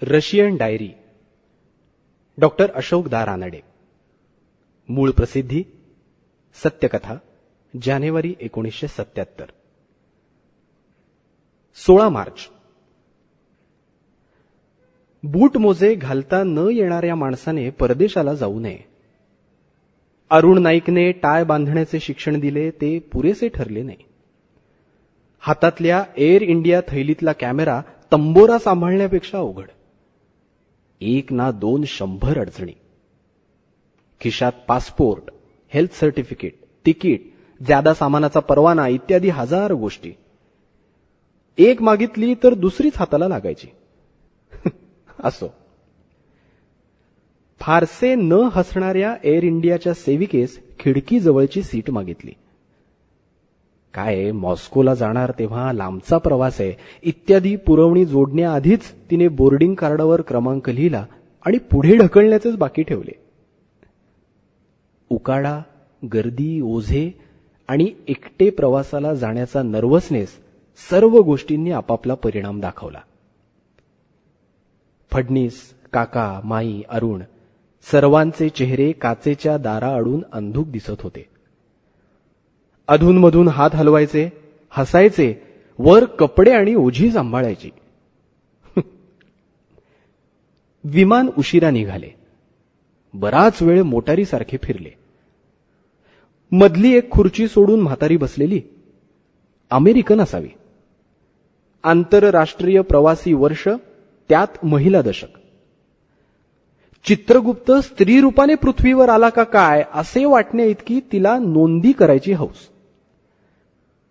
Russian diary, doctor Ashok दा रानडे. मूळ प्रसिद्धी सत्यकथा, जानेवारी 1977. 16 मार्च. बूट मोजे घालता न येणाऱ्या माणसाने परदेशाला जाऊ नये. अरुण नाईकने टाय बांधण्याचे शिक्षण दिले, ते पुरेसे ठरले नाही. हातातल्या एअर इंडिया थैलीतला कॅमेरा तंबोरा सांभाळण्यापेक्षा अवघड. 1 ना 2 100 अडचणी. खिशात पासपोर्ट, हेल्थ सर्टिफिकेट, तिकीट, ज्यादा सामानाचा परवाना इत्यादी 1000 गोष्टी. एक मागितली तर दुसरीच हाताला लागायची. असो. फारसे न हसणाऱ्या एअर इंडियाच्या सेविकेस खिडकीजवळची सीट मागितली. काय मॉस्कोला जाणार तेव्हा लांबचा प्रवास आहे इत्यादी पुरवणी जोडण्याआधीच तिने बोर्डिंग कार्डावर क्रमांक लिहिला आणि पुढे ढकलण्याचेच बाकी ठेवले. उकाडा, गर्दी, ओझे आणि एकटे प्रवासाला जाण्याचा नर्वसनेस सर्व गोष्टींनी आपापला परिणाम दाखवला. फडणीस, काका, माई, अरुण सर्वांचे चेहरे काचेच्या दाराआडून अंधुक दिसत होते. अधूनमधून हात हलवायचे, हसायचे, वर कपडे आणि ओझी सांभाळायची. विमान उशिरा निघाले. बराच वेळ मोटारीसारखे फिरले. मधली एक खुर्ची सोडून म्हातारी बसलेली. अमेरिकन असावी. आंतरराष्ट्रीय प्रवासी वर्ष, त्यात महिला दशक. चित्रगुप्त स्त्री रूपाने पृथ्वीवर आला का काय असे वाटणे इतकी तिला नोंदी करायची हौस.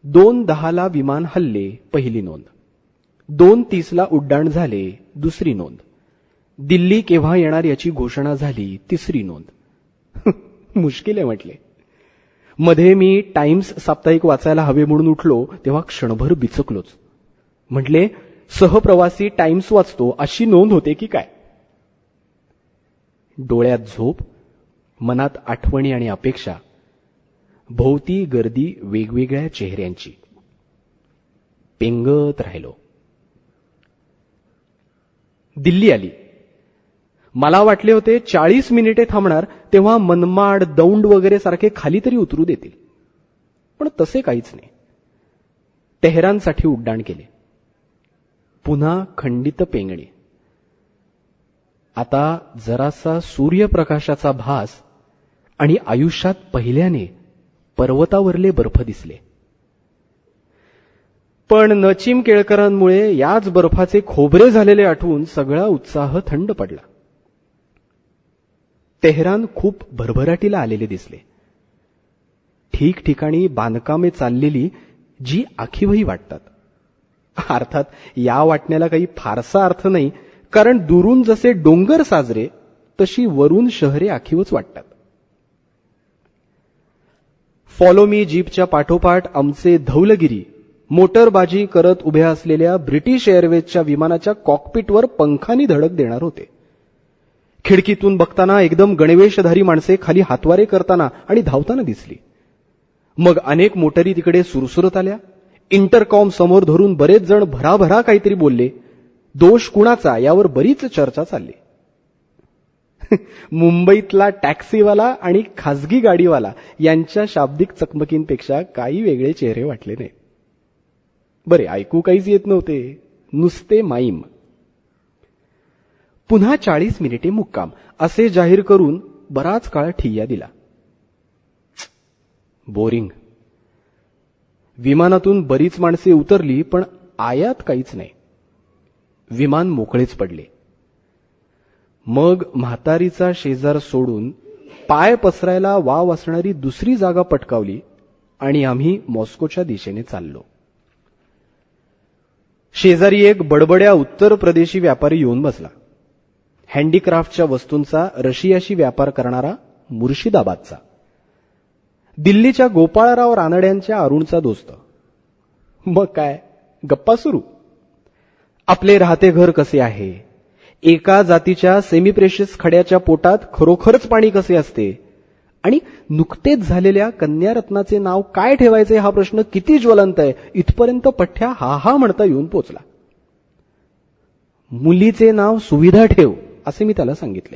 2:10 विमान हलले, पहिली नोंद. 2:30 उड्डाण झाले, दुसरी नोंद. दिल्ली केव्हा येणार याची घोषणा झाली, तिसरी नोंद. मुश्किल आहे म्हटले. मध्ये मी टाइम्स साप्ताहिक वाचायला हवे म्हणून उठलो तेव्हा क्षणभर बिचकलोच. म्हटले सहप्रवासी टाइम्स वाचतो अशी नोंद होते की काय. डोळ्यात झोप, मनात आठवणी आणि अपेक्षा, भोवती गर्दी वेगवेगळ्या चेहऱ्यांची. पेंगत राहिलो. दिल्ली आली. मला वाटले होते 40 मिनिटे थांबणार तेव्हा मनमाड, दौंड वगैरे सारखे खाली तरी उतरू देतील, पण तसे काहीच नाही. तेहरानसाठी उड्डाण केले. पुन्हा खंडित पेंगणी. आता जरासा सूर्यप्रकाशाचा भास आणि आयुष्यात पहिल्याने पर्वतावरले बर्फ दिसले. पण नचीम केळकरांमुळे याच बर्फाचे खोबरे झालेले आठवून सगळा उत्साह थंड पडला. तेहरान खूप भरभराटीला आलेले दिसले. ठिकठिकाणी बांधकामे चाललेली जी आखीवही वाटतात. अर्थात या वाटण्याला काही फारसा अर्थ नाही, कारण दुरून जसे डोंगर साजरे तशी वरून शहरे आखीवच वाटतात. फॉलो मी जीपच्या पाठोपाठ आमचे धौलगिरी मोटरबाजी करत उभ्या असलेल्या ब्रिटिश एअरवेजच्या विमानाच्या कॉकपिटवर पंखानी धडक देणार होते. खिडकीतून बघताना एकदम गणवेशधारी माणसे खाली हातवारे करताना आणि धावताना दिसली. मग अनेक मोटरी तिकडे सुरसुरत आल्या. इंटरकॉम समोर धरून बरेच जण भराभरा काहीतरी बोलले. दोष कुणाचा यावर बरीच चर्चा चालली. मुंबईतला टॅक्सीवाला आणि खासगी गाडीवाला यांच्या शाब्दिक चकमकींपेक्षा काही वेगळे चेहरे वाटले नाहीत. बरे, ऐकू काहीच येत नव्हते, नुसते माईम. पुन्हा 40 मिनिटे मुक्काम असे जाहीर करून बराच काळ ठिय्या दिला. बोरिंग. विमानातून बरीच माणसे उतरली, पण आयात काहीच नाही. विमान मोकळेच पडले. मग म्हातारीचा शेजार सोडून पाय पसरायला वाव असणारी दुसरी जागा पटकावली आणि आम्ही मॉस्कोच्या दिशेने चाललो. शेजारी एक बडबड्या उत्तर प्रदेशी व्यापारी येऊन बसला. हँडीक्राफ्टच्या वस्तूंचा रशियाशी व्यापार करणारा, मुर्शिदाबादचा. दिल्लीच्या गोपाळराव रानड्यांच्या अरुणचा दोस्त. मग काय गप्पा सुरू. आपले राहते घर कसे आहे, एका जातीच्या सेमीप्रेशियस खड्याच्या पोटात खरोखरच पाणी कसे असते आणि नुकतेच झालेल्या कन्यारत्नाचे नाव काय ठेवायचे हा प्रश्न किती ज्वलंत आहे इथपर्यंत पठ्ठ्या हा हा म्हणता येऊन पोचला. मुलीचे नाव सुविधा ठेव असे मी त्याला सांगितले.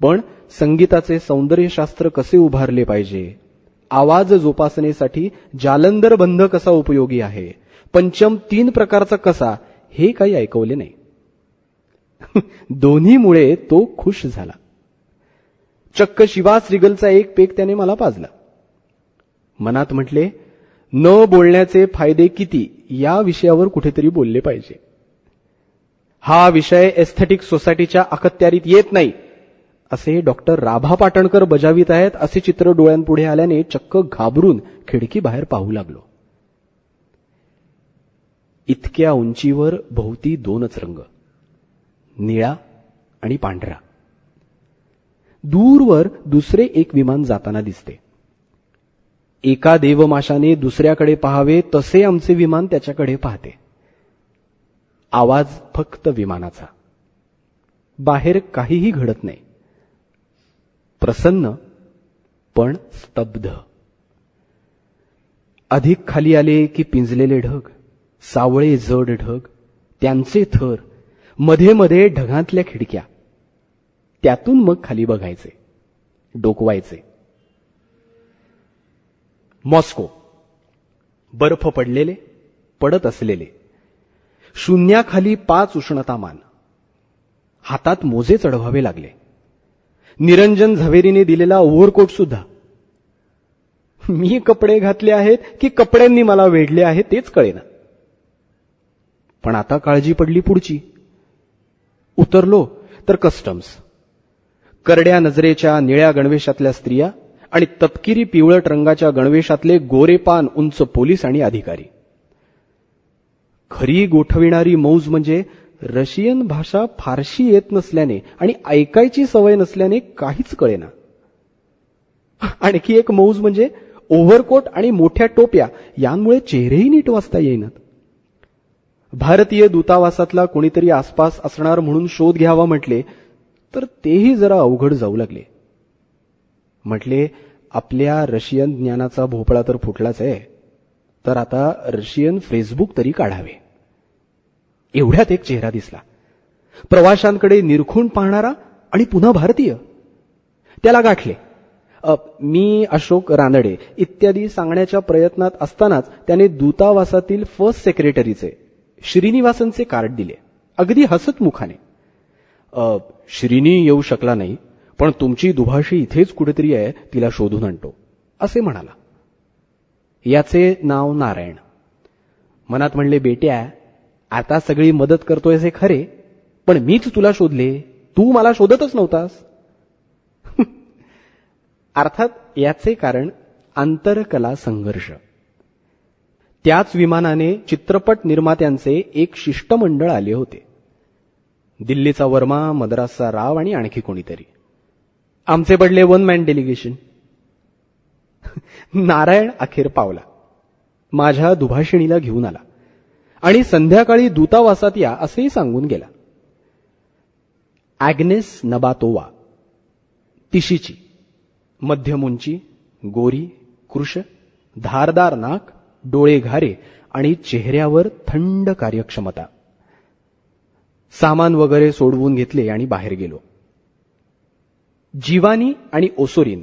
पण संगीताचे सौंदर्यशास्त्र कसे उभारले पाहिजे, आवाज जोपासनेसाठी जालंधर बंध कसा उपयोगी आहे, पंचम 3 प्रकारचा कसा, हे काही ऐकवले नाही. दोन्हीमुळे तो खुश झाला. चक्क शिवा श्रीगलचा एक पेक त्याने मला पाजला. मनात म्हटले, न बोलण्याचे फायदे किती या विषयावर कुठेतरी बोलले पाहिजे. हा विषय एस्थेटिक सोसायटीच्या अखत्यारीत येत नाही असे डॉक्टर राभा पाटणकर बजावित आहेत असे चित्र डोळ्यांपुढे आल्याने चक्क घाबरून खिडकी बाहेर पाहू लागलो. इतक्या उंचीवर भोवती 2च रंग, निळा आणि पांढरा. दूरवर दुसरे एक विमान जाताना दिसते. एका देवमाशाने दुसऱ्याकडे पाहावे तसे आमचे विमान त्याच्याकडे पाहते. आवाज फक्त विमानाचा. बाहेर काहीही घडत नाही. प्रसन्न पण स्तब्ध. अधिक खाली आले की पिंजलेले ढग, सावळे जड ढग, त्यांचे थर, मध्ये मध्ये ढगांतल्या खिडक्या. त्यातून मग खाली बघायचे, डोकवायचे. मॉस्को. बर्फ पडलेले, पडत असलेले. शून्याखाली 5 उष्णतामान. हातात मोजे चढवावे लागले. निरंजन झवेरीने दिलेला ओव्हरकोट सुद्धा. मी कपडे घातले आहेत की कपड्यांनी मला वेढले आहे तेच कळेना. पण आता काळजी पडली पुढची. उतरलो तर कस्टम्स. करड्या नजरेच्या निळ्या गणवेशातल्या स्त्रिया आणि तपकिरी पिवळट रंगाच्या गणवेशातले गोरेपान उंच पोलीस आणि अधिकारी. खरी गोठविणारी मौज म्हणजे रशियन भाषा फारशी येत नसल्याने आणि ऐकायची सवय नसल्याने काहीच कळेना. आणखी एक मौज म्हणजे ओव्हरकोट आणि मोठ्या टोप्या यांमुळे चेहरेही नीट वाचता येईनात. भारतीय दूतावासातला कोणीतरी आसपास असणार म्हणून शोध घ्यावा म्हटले तर तेही जरा अवघड जाऊ लागले. म्हटले, आपल्या रशियन ज्ञानाचा भोपळा तर फुटलाच आहे, तर आता रशियन फेसबुक तरी काढावे. एवढ्यात एक चेहरा दिसला. प्रवाशांकडे निरखून पाहणारा आणि पुन्हा भारतीय. त्याला गाठले. मी अशोक रानडे इत्यादी सांगण्याच्या प्रयत्नात असतानाच त्याने दूतावासातील फर्स्ट सेक्रेटरीचे श्रीनिवासनचे कार्ड दिले. अगदी हसत मुखाने. श्रीनी येऊ शकला नाही, पण तुमची दुभाषी इथेच कुठेतरी आहे, तिला शोधून आणतो असे म्हणाला. याचे नाव नारायण. मनात म्हणले, बेट्या आता सगळी मदत करतोय हे खरे, पण मीच तुला शोधले, तू मला शोधतच नव्हतास. अर्थात याचे कारण आंतरकला संघर्ष. त्याच विमानाने चित्रपट निर्मात्यांचे एक शिष्टमंडळ आले होते. दिल्लीचा वर्मा, मद्रासचा राव आणि आणखी कोणीतरी. आमचे पडले 1 मॅन डेलिगेशन. नारायण अखेर पावला. माझ्या दुभाषिणीला घेऊन आला आणि संध्याकाळी दूतावासात या असेही सांगून गेला. ॲग्नेस नबातोवा. तिशीची, मध्यम उंची, गोरी, कृश, धारदार नाक, डोळे घारे आणि चेहऱ्यावर थंड कार्यक्षमता. सामान वगैरे सोडवून घेतले आणि बाहेर गेलो. जिवानी आणि ओसोरीन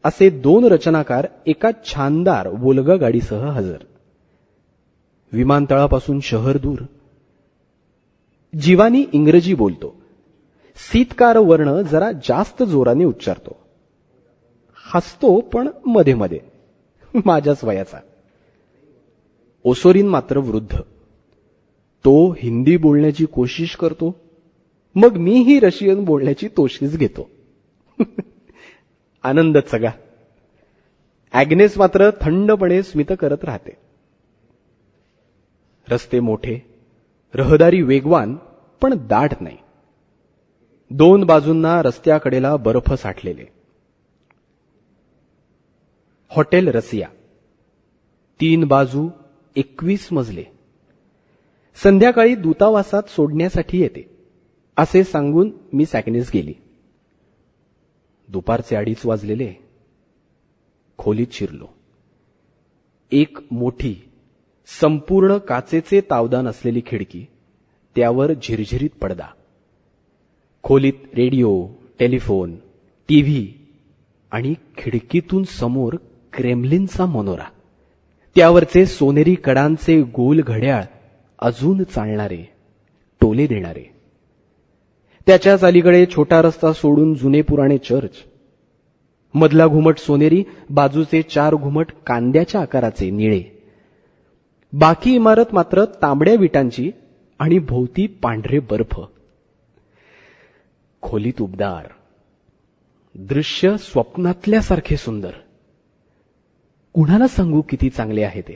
असे 2 रचनाकार एका छानदार वोल्गा गाडीसह हजर. विमानतळापासून शहर दूर. जिवानी इंग्रजी बोलतो. सीतकार वर्ण जरा जास्त जोराने उच्चारतो. हसतो पण मध्ये मध्ये, माझ्याच वयाचा. ओसोरीन मात्र वृद्ध. तो हिंदी बोलण्याची कोशिश करतो, मग मीही रशियन बोलण्याची तोशीच घेतो. आनंदच सगळा. ॲग्नेस मात्र थंडपणे स्मित करत राहते. रस्ते मोठे, रहदारी वेगवान पण दाट नाही. 2 बाजूंना रस्त्याकडेला बर्फ साठलेले. हॉटेल रसिया. 3 बाजू, 21 मजले. संध्याकाळी दूतावासात सोडण्यासाठी येते असे सांगून मी ॲग्नेस गेली. दुपारचे 2:30 वाजलेले. खोलीत शिरलो. एक मोठी संपूर्ण काचेचे तावदान असलेली खिडकी, त्यावर झिरझिरीत पडदा. खोलीत रेडिओ, टेलिफोन, टीव्ही आणि खिडकीतून समोर क्रेमलिनचा मनोरा. त्यावरचे सोनेरी कडांचे गोल घड्याळ अजून चालणारे, टोले देणारे. त्याच्याच अलीकडे छोटा रस्ता सोडून जुने पुराणे चर्च. मधला घुमट सोनेरी, बाजूचे 4 घुमट कांद्याच्या आकाराचे निळे. बाकी इमारत मात्र तांबड्या विटांची आणि भोवती पांढरे बर्फ. खोलीत उबदार. दृश्य स्वप्नातल्यासारखे सुंदर. कुणाला सांगू किती चांगले आहे ते.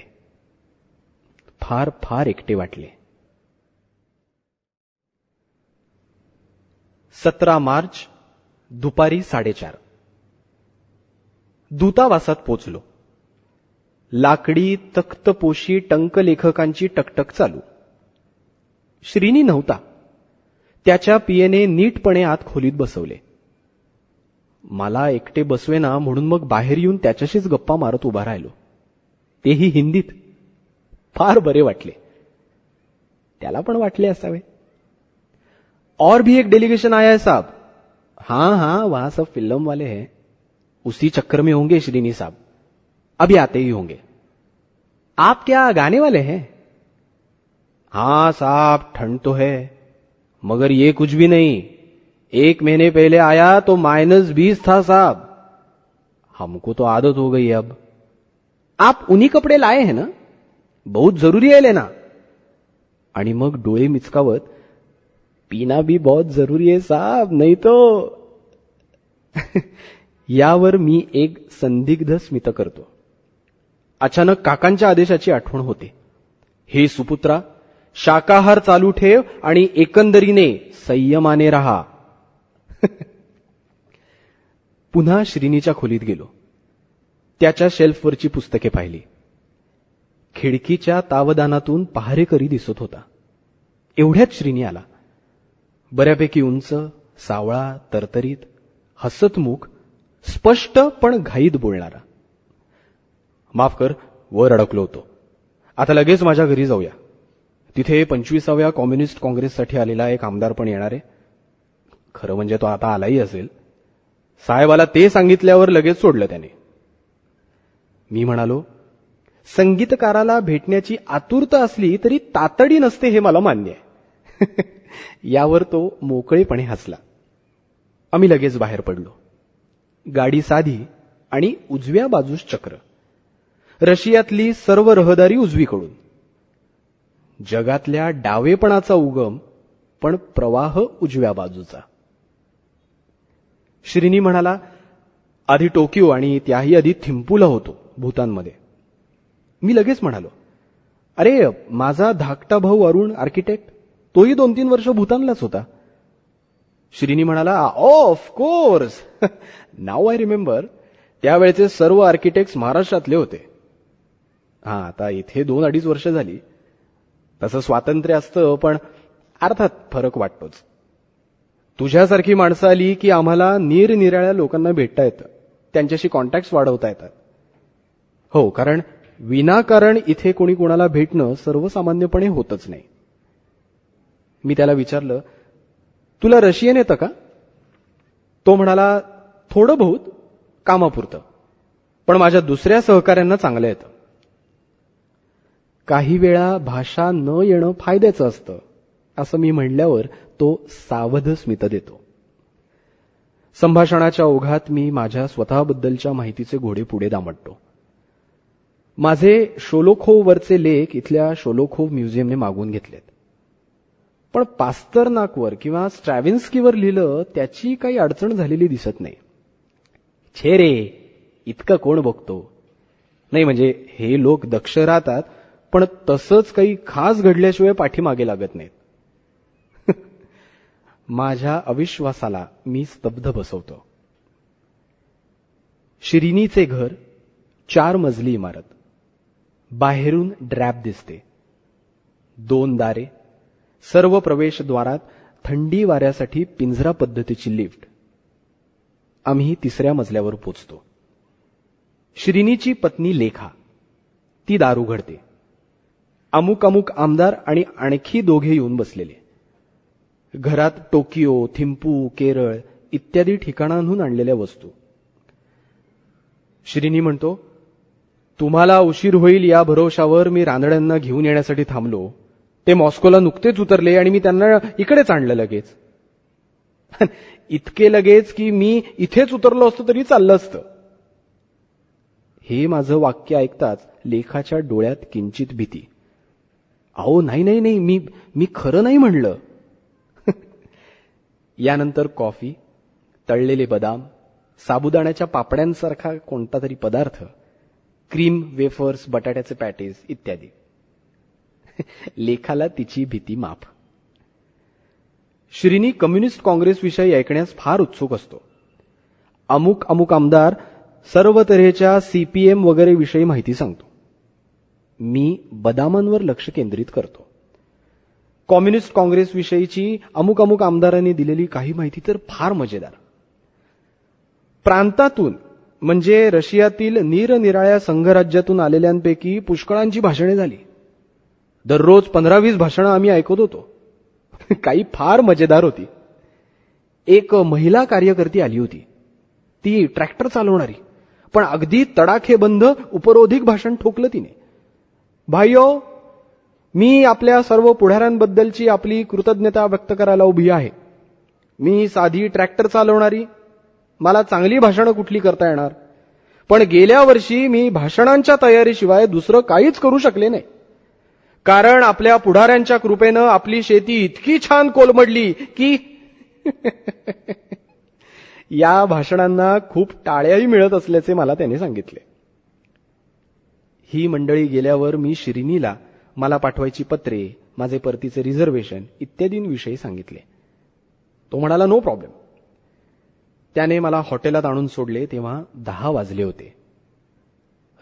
फार फार एकटे वाटले. 17 मार्च दुपारी 4:30. दूतावासात पोचलो. लाकडी तख्तपोशी टंकलेखकांची टकटक चालू. श्रीनी नव्हता. त्याच्या पियेने नीटपणे आत खोलीत बसवले. मला एकटे बसवेना म्हणून मग बाहेर येऊन त्याच्याशीच गप्पा मारत उभा राहिलो. तेही हिंदीत. फार बरे वाटले. त्याला पण वाटले असावे. और भी एक डेलीगेशन आया है साहब. हाँ हाँ, वहां सब फिल्म वाले हैं. उसी चक्कर में होंगे श्रीनी साहब. अभी आते ही होंगे. आप क्या गाने वाले हैं? हाँ साहब, ठंड तो है, मगर ये कुछ भी नहीं. 1 महीने पहले आया तो -20 था साहब. हमको तो आदत हो गई अब. आप उन्हीं कपडे लाए हैं ना? बहुत जरूरी है लेना. आणि मग डोळे मिचकावत, पीना भी बहुत जरूरी है साहब, नहीं तो. यावर मी एक संदिग्ध स्मित करतो. अचानक काकांच्या आदेशाची आठवण होते. हे सुपुत्रा, शाकाहार चालू ठेव आणि एकंदरीने संयमाने राहा. पुन्हा श्रीनीच्या खोलीत गेलो. त्याच्या शेल्फवरची पुस्तके पाहिली. खिडकीच्या तावदानातून पहारेकरी दिसत होता. एवढ्यात श्रीनी आला. बऱ्यापैकी उंच, सावळा, तरतरीत, हसतमुख, स्पष्ट पण घाईत बोलणारा. माफ कर, वर अडकलो होतो. आता लगेच माझ्या घरी जाऊया. तिथे 25व्या कम्युनिस्ट काँग्रेससाठी आलेला एक आमदार पण येणार आहे. खरं म्हणजे तो आता आलाही असेल. साहेबाला ते सांगितल्यावर लगेच सोडलं त्याने. मी म्हणालो, संगीतकाराला भेटण्याची आतुरता असली तरी तातडी नसते हे मला मान्य आहे. यावर तो मोकळेपणे हसला. आम्ही लगेच बाहेर पडलो. गाडी साधी आणि उजव्या बाजूस चक्र. रशियातली सर्व रहदारी उजवीकडून. जगातल्या डावेपणाचा उगम, पण प्रवाह उजव्या बाजूचा. श्रीनी म्हणाला, आधी टोकियो आणि त्याही आधी थिंपूला होतो भूतानमध्ये. मी लगेच म्हणालो, अरे माझा धाकटा भाऊ अरुण आर्किटेक्ट, तोही 2-3 वर्ष भूतानलाच होता. श्रीनी म्हणाला, of course, now I remember. त्यावेळेचे सर्व आर्किटेक्ट्स महाराष्ट्रातले होते. आता इथे 2-2.5 वर्ष झाली. तसं स्वातंत्र्य असतं, पण अर्थात फरक वाटतोच. तुझ्यासारखी माणसं आली की आम्हाला निरनिराळ्या लोकांना भेटता येतं, त्यांच्याशी कॉन्टॅक्ट्स वाढवता येतात. हो, कारण विनाकारण इथे कोणी कोणाला भेटणं सर्वसामान्यपणे होतच नाही. मी त्याला विचारलं, तुला रशियन येतं का? तो म्हणाला, थोडं बहुत, कामापुरतं, पण माझ्या दुसऱ्या सहकाऱ्यांना चांगलं येतं. काही वेळा भाषा न येणं फायद्याचं असतं, असं मी म्हणल्यावर तो सावध स्मित देतो. संभाषणाच्या ओघात मी माझ्या स्वतःबद्दलच्या माहितीचे घोडे पुढे दामटतो. माझे शोलोखोववरचे लेख इथल्या शोलोखोव म्युझियमने मागवून घेतलेत. पण पास्तरनाकवर किंवा स्ट्रॅव्हिन्स्कीवर लिहिलं त्याची काही अडचण झालेली दिसत नाही. छे रे, इतकं कोण बघतो. नाही म्हणजे हे लोक दक्ष राहतात, पण तसंच काही खास घडल्याशिवाय पाठीमागे लागत नाहीत. माझ्या अविश्वासाला मी स्तब्ध बसवतो. श्रीनीचे घर 4 मजली इमारत. बाहेरून ड्रॅप दिसते. 2 दारे. सर्व प्रवेशद्वारात थंडी वाऱ्यासाठी पिंजरा पद्धतीची लिफ्ट. आम्ही 3ऱ्या मजल्यावर पोचतो. श्रीनीची पत्नी लेखा, ती दार उघडते. अमुक अमुक आमदार आणि आणखी 2 येऊन बसलेले. घरात टोकियो, थिंपू, केरळ इत्यादी ठिकाणांहून आणलेल्या वस्तू. श्रीनी म्हणतो, तुम्हाला उशीर होईल या भरोशावर मी रानड्यांना घेऊन येण्यासाठी थांबलो. ते मॉस्कोला नुकतेच उतरले आणि मी त्यांना इकडेच आणलं लगेच. इतके लगेच की मी इथेच उतरलो असतो तरी चाललं असतं. हे माझं वाक्य ऐकताच लेखाच्या डोळ्यात किंचित भीती. अहो नाही नाही नाही, मी खरं नाही म्हणलं. यानंतर कॉफी, तळलेले बदाम, साबुदाण्याच्या पापड्यांसारखा कोणता तरी पदार्थ, क्रीम, वेफर्स, बटाट्याचे पॅटीज इत्यादी. लेखाला तिची भीती माफ. श्रीनी कम्युनिस्ट काँग्रेसविषयी ऐकण्यास फार उत्सुक असतो. अमुक अमुक आमदार सर्व तऱ्हेच्या सीपीएम वगैरे विषयी माहिती सांगतो. मी बदामांवर लक्ष केंद्रित करतो. कम्युनिस्ट काँग्रेसविषयीची अमुक अमुक आमदारांनी दिलेली काही माहिती तर फार मजेदार. प्रांतातून म्हणजे रशियातील निरनिराळ्या संघराज्यातून आलेल्यांपैकी पुष्कळांची भाषणे झाली. दररोज 15-20 भाषणं आम्ही ऐकत होतो. काही फार मजेदार होती. एक महिला कार्यकर्ती आली होती. ती ट्रॅक्टर चालवणारी, पण अगदी तडाखेबंद उपरोधिक भाषण ठोकलं तिने. भाईयो, मी आपल्या सर्व पुढाऱ्यांबद्दलची आपली कृतज्ञता व्यक्त करायला उभी आहे. मी साधी ट्रॅक्टर चालवणारी, मला चांगली भाषणं कुठली करता येणार, पण गेल्या वर्षी मी भाषणांच्या तयारीशिवाय दुसरं काहीच करू शकले नाही. कारण आपल्या पुढाऱ्यांच्या कृपेनं आपली शेती इतकी छान कोलमडली की या भाषणांना खूप टाळ्याही मिळत असल्याचे मला त्यांनी सांगितले. ही मंडळी गेल्यावर मी श्रीनीला मला पाठवायची पत्रे, माझे परतीचे रिझर्वेशन इत्यादींविषयी सांगितले. तो म्हणाला नो प्रॉब्लेम. त्याने मला हॉटेलात आणून सोडले तेव्हा 10 वाजले होते.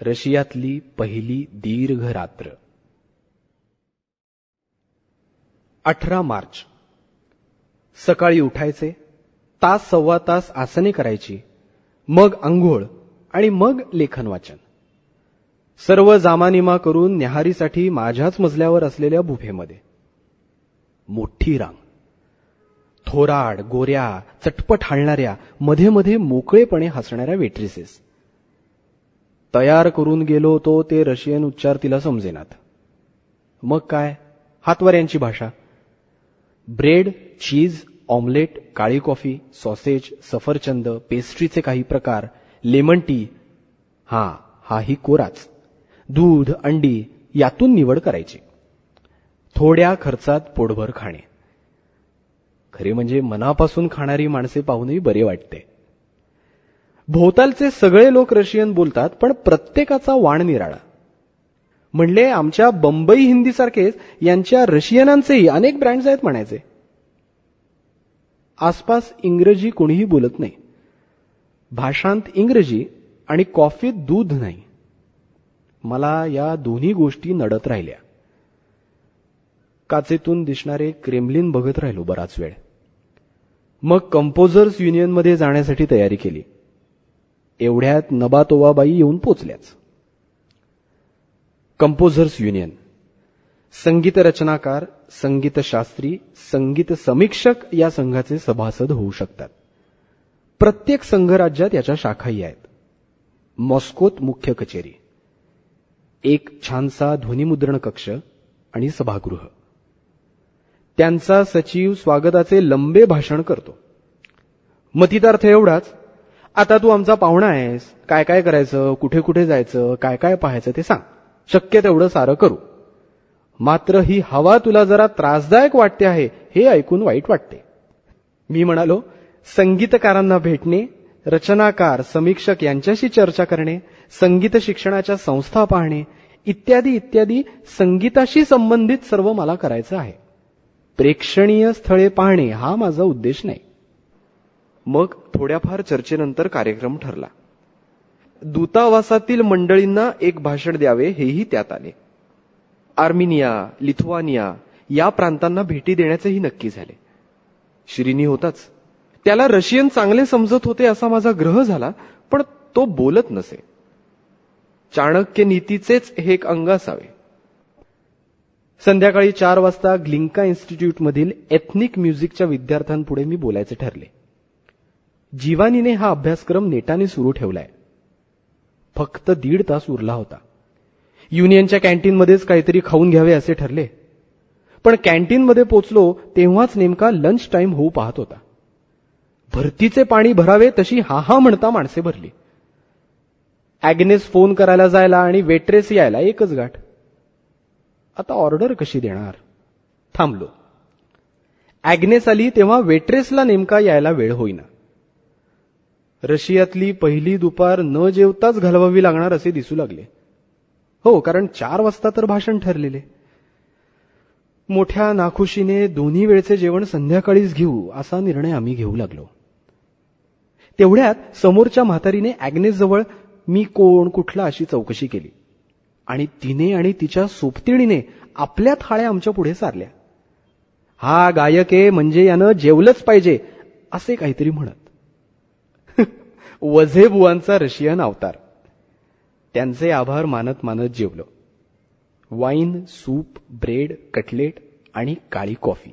रशियातली पहिली दीर्घ रात्र. 18 मार्च. सकाळी उठायचे, तास सव्वा तास आसने करायची, मग अंघोळ आणि मग लेखन वाचन. सर्व जामानिमा करून न्याहारीसाठी माझ्याच मजल्यावर असलेल्या बुफेमध्ये. मोठी रांग. थोराड, गोऱ्या, चटपट हालणाऱ्या, मध्ये मध्ये मोकळेपणे हसणाऱ्या वेट्रेसेस. तयार करून गेलो तो ते रशियन उच्चार तिला समजेनात. मग काय, हातवाऱ्यांची भाषा. ब्रेड, चीज, ऑमलेट, काळी कॉफी, सॉसेज, सफरचंद, पेस्ट्रीचे काही प्रकार, लेमन टी, हाही कोराच, दूध, अंडी यातून निवड करायची. थोड्या खर्चात पोटभर खाणे. खरे म्हणजे मनापासून खाणारी माणसे पाहूनही बरे वाटते. भोवतालचे सगळे लोक रशियन बोलतात, पण प्रत्येकाचा वाण निराळा. म्हणले आमच्या बंबई हिंदीसारखेच यांच्या रशियनांचेही अनेक ब्रँड्स आहेत म्हणायचे. आसपास इंग्रजी कोणीही बोलत नाही. भाषांत इंग्रजी आणि कॉफीत दूध नाही. मला या दोन्ही गोष्टी नडत राहिल्या. काचेतून दिसणारे क्रेमलिन बघत राहिलो बराच वेळ. मग कंपोजर्स युनियनमध्ये जाण्यासाठी तयारी केली. एवढ्यात नबातोवाबाई येऊन पोचल्याच. Composers union. संगीत रचनाकार, संगीतशास्त्री, संगीत समीक्षक या संघाचे सभासद होऊ शकतात. प्रत्येक संघराज्यात याच्या शाखाही आहेत. मॉस्कोत मुख्य कचेरी, एक छानसा ध्वनिमुद्रण कक्ष आणि सभागृह. त्यांचा सचिव स्वागताचे लंबे भाषण करतो. मतितार्थ एवढाच, आता तू आमचा पाहुणा आहेस, काय काय करायचं, कुठे कुठे जायचं, काय काय पाहायचं ते सांग, शक्य तेवढं सारं करू. मात्र ही हवा तुला जरा त्रासदायक वाटते आहे हे ऐकून वाईट वाटते. मी म्हणालो, संगीतकारांना भेटणे, रचनाकार, समीक्षक यांच्याशी चर्चा करणे, संगीत शिक्षणाच्या संस्था पाहणे इत्यादी इत्यादी संगीताशी संबंधित सर्व मला करायचं आहे. प्रेक्षणीय स्थळे पाहणे हा माझा उद्देश नाही. मग थोड्याफार चर्चेनंतर कार्यक्रम ठरला. दूतावासातील मंडळींना एक भाषण द्यावे हेही त्यात आले. आर्मेनिया, लिथुआनिया या प्रांतांना भेटी देण्याचेही नक्की झाले. श्रीनी होताच. त्याला रशियन चांगले समजत होते असा माझा ग्रह झाला, पण तो बोलत नसे. चाणक्य नीतीचेच हे एक अंग असावे. संध्याकाळी 4 वाजता ग्लिंका इन्स्टिट्यूटमधील एथनिक म्युझिकच्या विद्यार्थ्यांपुढे मी बोलायचे ठरले. जीवानीने हा अभ्यासक्रम नेटाने सुरू ठेवलाय. फक्त 1.5 तास उरला होता. युनियनच्या कॅन्टीनमध्येच काहीतरी खाऊन घ्यावे असे ठरले. पण कॅन्टीनमध्ये पोचलो तेव्हाच नेमका लंच टाइम होऊ पाहत होता. भरतीचे पाणी भरावे तशी हा म्हणता माणसे भरली. ॲग्नेस फोन करायला जायला आणि वेट्रेस यायला एकच गाठ. आता ऑर्डर कशी देणार? थांबलो. ॲग्नेस आली तेव्हा वेट्रेसला नेमका यायला वेळ होईना. रशियातली पहिली दुपार न जेवताच घालवावी लागणार असे दिसू लागले. हो, कारण 4 वाजता तर भाषण ठरलेले. मोठ्या नाखुशीने दोन्ही वेळचे जेवण संध्याकाळीच घेऊ असा निर्णय आम्ही घेऊ लागलो. तेवढ्यात समोरच्या म्हातारीने ॲग्नेस जवळ मी कोण कुठला अशी चौकशी केली आणि तिने आणि तिच्या सोबतिणीने आपल्या थाळ्या आमच्या पुढे सारल्या. हा गायक आहे म्हणजे यानं जेवलंच पाहिजे असे काहीतरी म्हणत. वझेबुवांचा रशियन अवतार. त्यांचे आभार मानत मानत जेवलो. वाईन, सूप, ब्रेड, कटलेट आणि काळी कॉफी.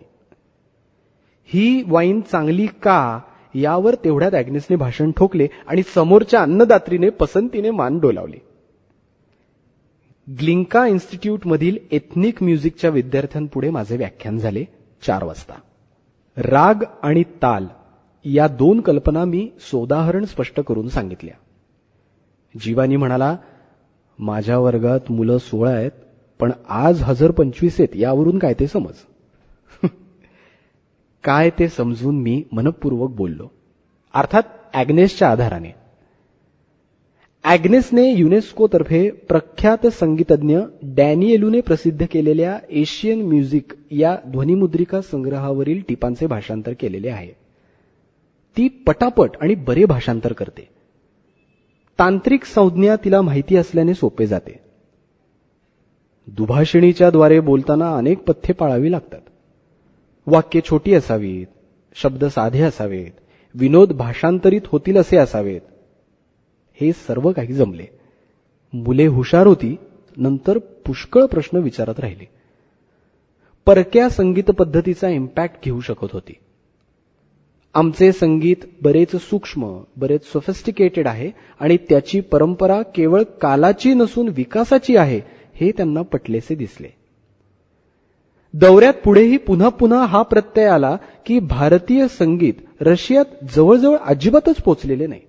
ही वाईन चांगली का यावर तेवढ्यात ॲग्नेसने भाषण ठोकले आणि समोरच्या अन्नदात्रीने पसंतीने मान डोलावली. ग्लिंका इन्स्टिट्यूटमधील एथनिक म्युझिकच्या विद्यार्थ्यांपुढे माझे व्याख्यान झाले 4 वाजता. राग आणि ताल या 2 कल्पना मी सोदाहरण स्पष्ट करून सांगितल्या. जीवानी म्हणाला, माझ्या वर्गात मुलं 16 आहेत, पण आज हजर 25 आहेत, यावरून काय ते समज. काय ते समजून मी मनपूर्वक बोललो, अर्थात ॲग्नेसच्या आधाराने. ॲग्नेसने युनेस्कोतर्फे प्रख्यात संगीतज्ञ डॅनिएलूने प्रसिद्ध केलेल्या एशियन म्युझिक या ध्वनिमुद्रिका संग्रहावरील टिपांचे भाषांतर केलेले आहे. ती पटापट आणि बरे भाषांतर करते. तांत्रिक संज्ञा तिला माहिती असल्याने सोपे जाते. दुभाषिणीच्या द्वारे बोलताना अनेक पथ्ये पाळावी लागतात. वाक्ये छोटी असावीत, शब्द साधे असावेत, विनोद भाषांतरित होतील असे असावेत. हे सर्व काही जमले. मुले हुशार होती. नंतर पुष्कळ प्रश्न विचारत राहिले. परक्या संगीत पद्धतीचा इम्पॅक्ट घेऊ शकत होती. आमचे संगीत बरेच सूक्ष्म, बरेच सोफिस्टिकेटेड आहे आणि त्याची परंपरा केवळ कालाची नसून विकासाची आहे हे त्यांना पटलेसे दिसले. दौऱ्यात पुढेही पुन्हा पुन्हा हा प्रत्यय आला की भारतीय संगीत रशियात जवळजवळ अजिबातच पोचलेले नाही.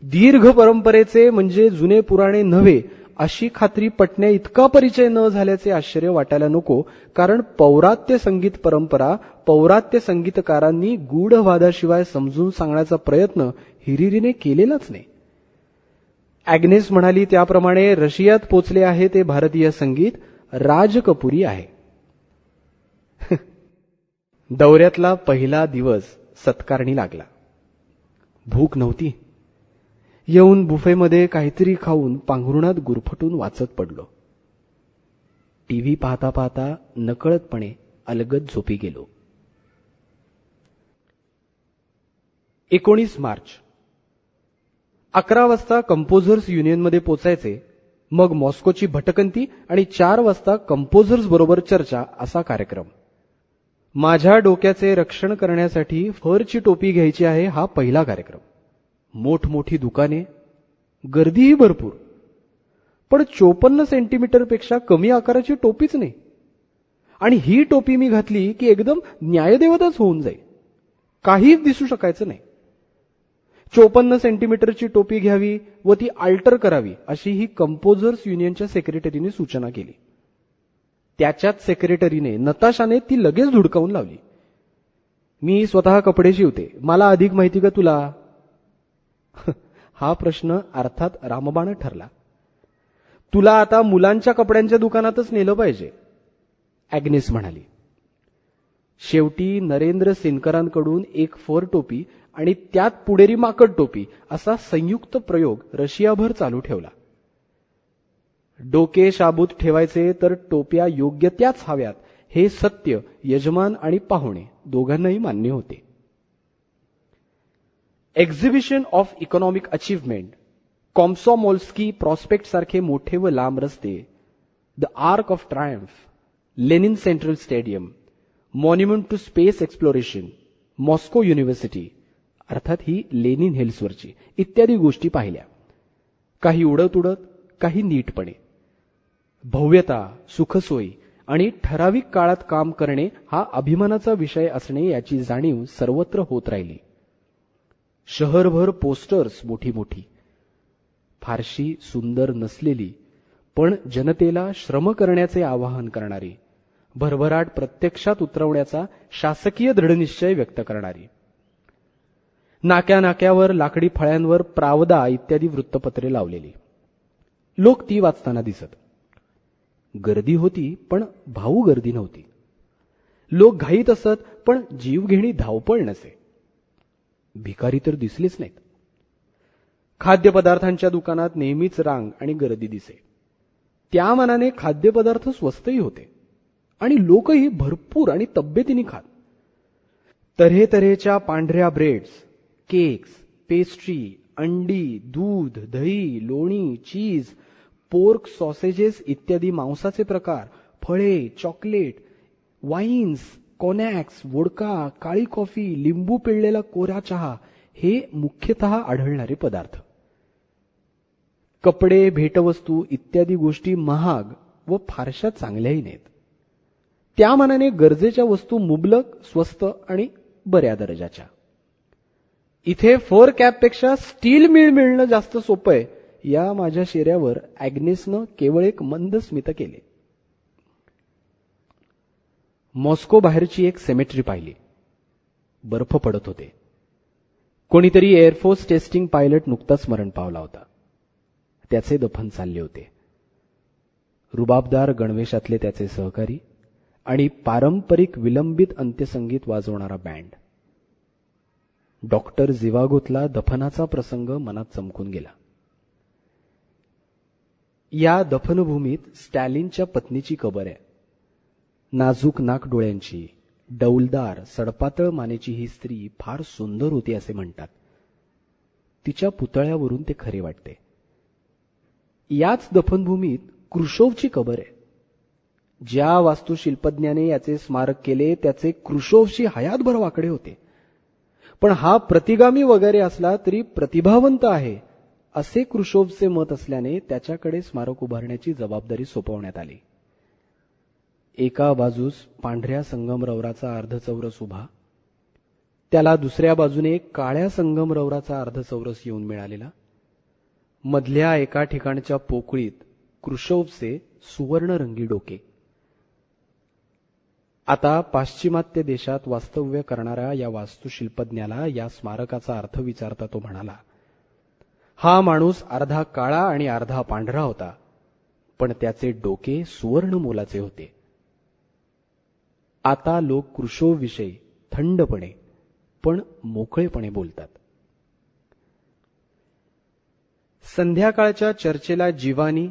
दीर्घ परंपरेचे म्हणजे जुने पुराणे नव्हे अशी खात्री पटण्या इतका परिचय न झाल्याचे आश्चर्य वाटायला नको, कारण पौरात्य संगीत परंपरा पौरात्य संगीतकारांनी गूढवादाशिवाय समजून सांगण्याचा प्रयत्न हिरिरीने केलेलाच नाही. ॲग्नेस म्हणाली त्याप्रमाणे रशियात पोचले आहे ते भारतीय संगीत राजकपुरी आहे. दौऱ्यातला पहिला दिवस सत्कारणी लागला. भूक नव्हती. येऊन बुफेमध्ये काहीतरी खाऊन पांघरुणात गुरफटून वाचत पडलो. टीव्ही पाहता पाहता नकळतपणे अलगद झोपी गेलो. 19 मार्च. 11 वाजता कंपोझर्स युनियनमध्ये पोचायचे. मग मॉस्कोची भटकंती आणि 4 वाजता कंपोझर्स बरोबर चर्चा असा कार्यक्रम. माझ्या डोक्याचे रक्षण करण्यासाठी फरची टोपी घ्यायची आहे हा पहिला कार्यक्रम. मोठमोठी दुकाने, गर्दीही भरपूर, पण 54 सेंटीमीटरपेक्षा कमी आकाराची टोपीच नाही. आणि ही टोपी मी घातली की एकदम न्यायदेवताच होऊन जाईल. काहीच दिसू शकायचं नाही. 54 सेंटीमीटरची टोपी घ्यावी व ती अल्टर करावी अशी ही कंपोझर्स युनियनच्या सेक्रेटरीने सूचना केली. त्याच्याच सेक्रेटरीने नताशाने ती लगेच धुडकावून लावली. मी स्वतः कपडे शिवते, मला अधिक माहिती का तुला? हा प्रश्न अर्थात रामबाण ठरला. तुला आता मुलांच्या कपड्यांच्या दुकानातच नेलं पाहिजे, ॲग्नेस म्हणाली. शेवटी नरेंद्र सिनकरांकडून एक फर टोपी आणि त्यात पुढेरी माकड टोपी असा संयुक्त प्रयोग रशियाभर चालू ठेवला. डोके शाबूत ठेवायचे तर टोप्या योग्य त्याच हव्यात हे सत्य यजमान आणि पाहुणे दोघांनाही मान्य होते. Exhibition of economic achievement, Komsomolsky prospect सारखे मोठे व लांब रस्ते, the arc of triumph, Lenin central stadium, monument to space exploration, Moscow university अर्थात ही लेनिन हिल्सवरची इत्यादी गोष्टी पाहिल्या. काही उडत उडत, काही नीटपणे. भव्यता, सुखसोयी आणि ठराविक काळात काम करणे हा अभिमानाचा विषय असणे याची जाणीव सर्वत्र होत राहिली. शहरभर पोस्टर्स मोठी मोठी, फारशी सुंदर नसलेली पण जनतेला श्रम करण्याचे आवाहन करणारी, भरभराट प्रत्यक्षात उतरवण्याचा शासकीय दृढनिश्चय व्यक्त करणारी. नाक्या नाक्यावर लाकडी फळ्यांवर प्रावदा इत्यादी वृत्तपत्रे लावलेली. लोक ती वाचताना दिसत. गर्दी होती पण भाऊ गर्दी नव्हती. लोक घाईत असत पण जीवघेणी धावपळ नसे. भिकारी तर दिसलेच नाहीत. खाद्यपदार्थांच्या दुकानात नेहमीच रांग आणि गर्दी दिसे. त्या मानाने खाद्यपदार्थ स्वस्तही होते आणि लोकही भरपूर आणि तब्येतीने खात. तऱ्हेतऱ्हेच्या पांढऱ्या ब्रेड्स, केक्स, पेस्ट्री, अंडी, दूध, दही, लोणी, चीज, पोर्क सॉसेजेस इत्यादी मांसाचे प्रकार, फळे, चॉकलेट, वाईन्स, कॉनॅक्स, वोडका, काळी कॉफी, लिंबू पिळलेला कोरा चहा हे मुख्यतः आढळणारे पदार्थ. कपडे, भेटवस्तू इत्यादी गोष्टी महाग व फारशा चांगल्याही नाहीत. त्या मानाने गरजेच्या वस्तू मुबलक, स्वस्त आणि बऱ्या दर्जाच्या. इथे 4 कॅपपेक्षा स्टील मिळ मिळणं जास्त सोपं आहे या माझ्या शेऱ्यावर ॲग्नेसनं केवळ एक मंद स्मित केले. मॉस्को बाहेरची एक सेमेट्री पाहिली. बर्फ पडत होते. कोणीतरी एअरफोर्स टेस्टिंग पायलट नुकताच मरण पावला होता. त्याचे दफन चालले होते. रुबाबदार गणवेशातले त्याचे सहकारी आणि पारंपरिक विलंबित अंत्यसंगीत वाजवणारा बँड. डॉक्टर झिवागोतला दफनाचा प्रसंग मनात चमकून गेला. या दफनभूमीत स्टॅलिनच्या पत्नीची कबर आहे. नाजूक नाकडोळ्यांची, डौलदार, सडपातळ मानेची ही स्त्री फार सुंदर होती असे म्हणतात. तिच्या पुतळ्यावरून ते खरे वाटते. याच दफनभूमीत क्रुशोवची कबर आहे. ज्या वास्तुशिल्पज्ञाने याचे स्मारक केले त्याचे क्रुशोवशी हयातभर वाकडे होते. पण हा प्रतिगामी वगैरे असला तरी प्रतिभावंत आहे असे क्रुशोवचे मत असल्याने त्याच्याकडे स्मारक उभारण्याची जबाबदारी सोपवण्यात आली. एका बाजूस पांढऱ्या संगमरवराचा अर्धचौरस उभा, त्याला दुसऱ्या बाजूने काळ्या संगमरवराचा अर्धचौरस येऊन मिळालेला. मधल्या एका ठिकाणच्या पोकळीत क्रुशोवचे सुवर्णरंगी डोके. आता पाश्चिमात्य देशात वास्तव्य करणाऱ्या या वास्तुशिल्पज्ञाला या स्मारकाचा अर्थ विचारता तो म्हणाला, हा माणूस अर्धा काळा आणि अर्धा पांढरा होता, पण त्याचे डोके सुवर्ण मोलाचे होते. आता लोक क्रुशोवविषयी थंडपणे पण मोकळेपणे बोलतात. संध्याकाळच्या चर्चेला जिवानी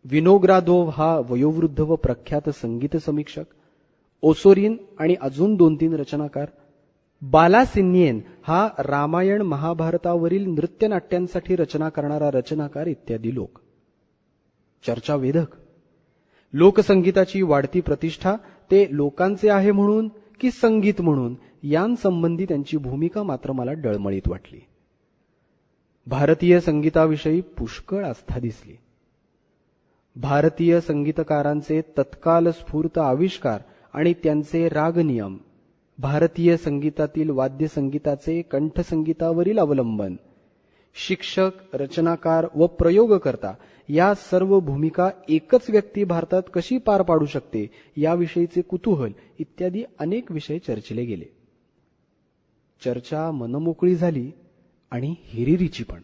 विनोग्रादोव्ह हा वयोवृद्ध व प्रख्यात संगीत समीक्षक, ओसोरिन आणि अजून 2-3 रचनाकार, बालासिन्येन हा रामायण महाभारतावरील नृत्यनाट्यांसाठी रचना करणारा रचनाकार इत्यादी लोक. चर्चा वेधक. लोकसंगीताची वाढती प्रतिष्ठा ते लोकांचे आहे म्हणून की संगीत म्हणून यांसंबंधी त्यांची भूमिका मात्र मला डळमळीत वाटली. भारतीय संगीताविषयी पुष्कळ आस्था दिसली. भारतीय संगीतकारांचे तत्काल स्फूर्त आविष्कार आणि त्यांचे रागनियम, भारतीय संगीतातील वाद्यसंगीताचे कंठसंगीतावरील अवलंबन, शिक्षक, रचनाकार व प्रयोगकर्ता या सर्व भूमिका एकच व्यक्ती भारतात कशी पार पाडू शकते याविषयीचे कुतूहल इत्यादी अनेक विषय चर्चिले गेले. चर्चा मनमोकळी झाली आणि हिरिरीची पण.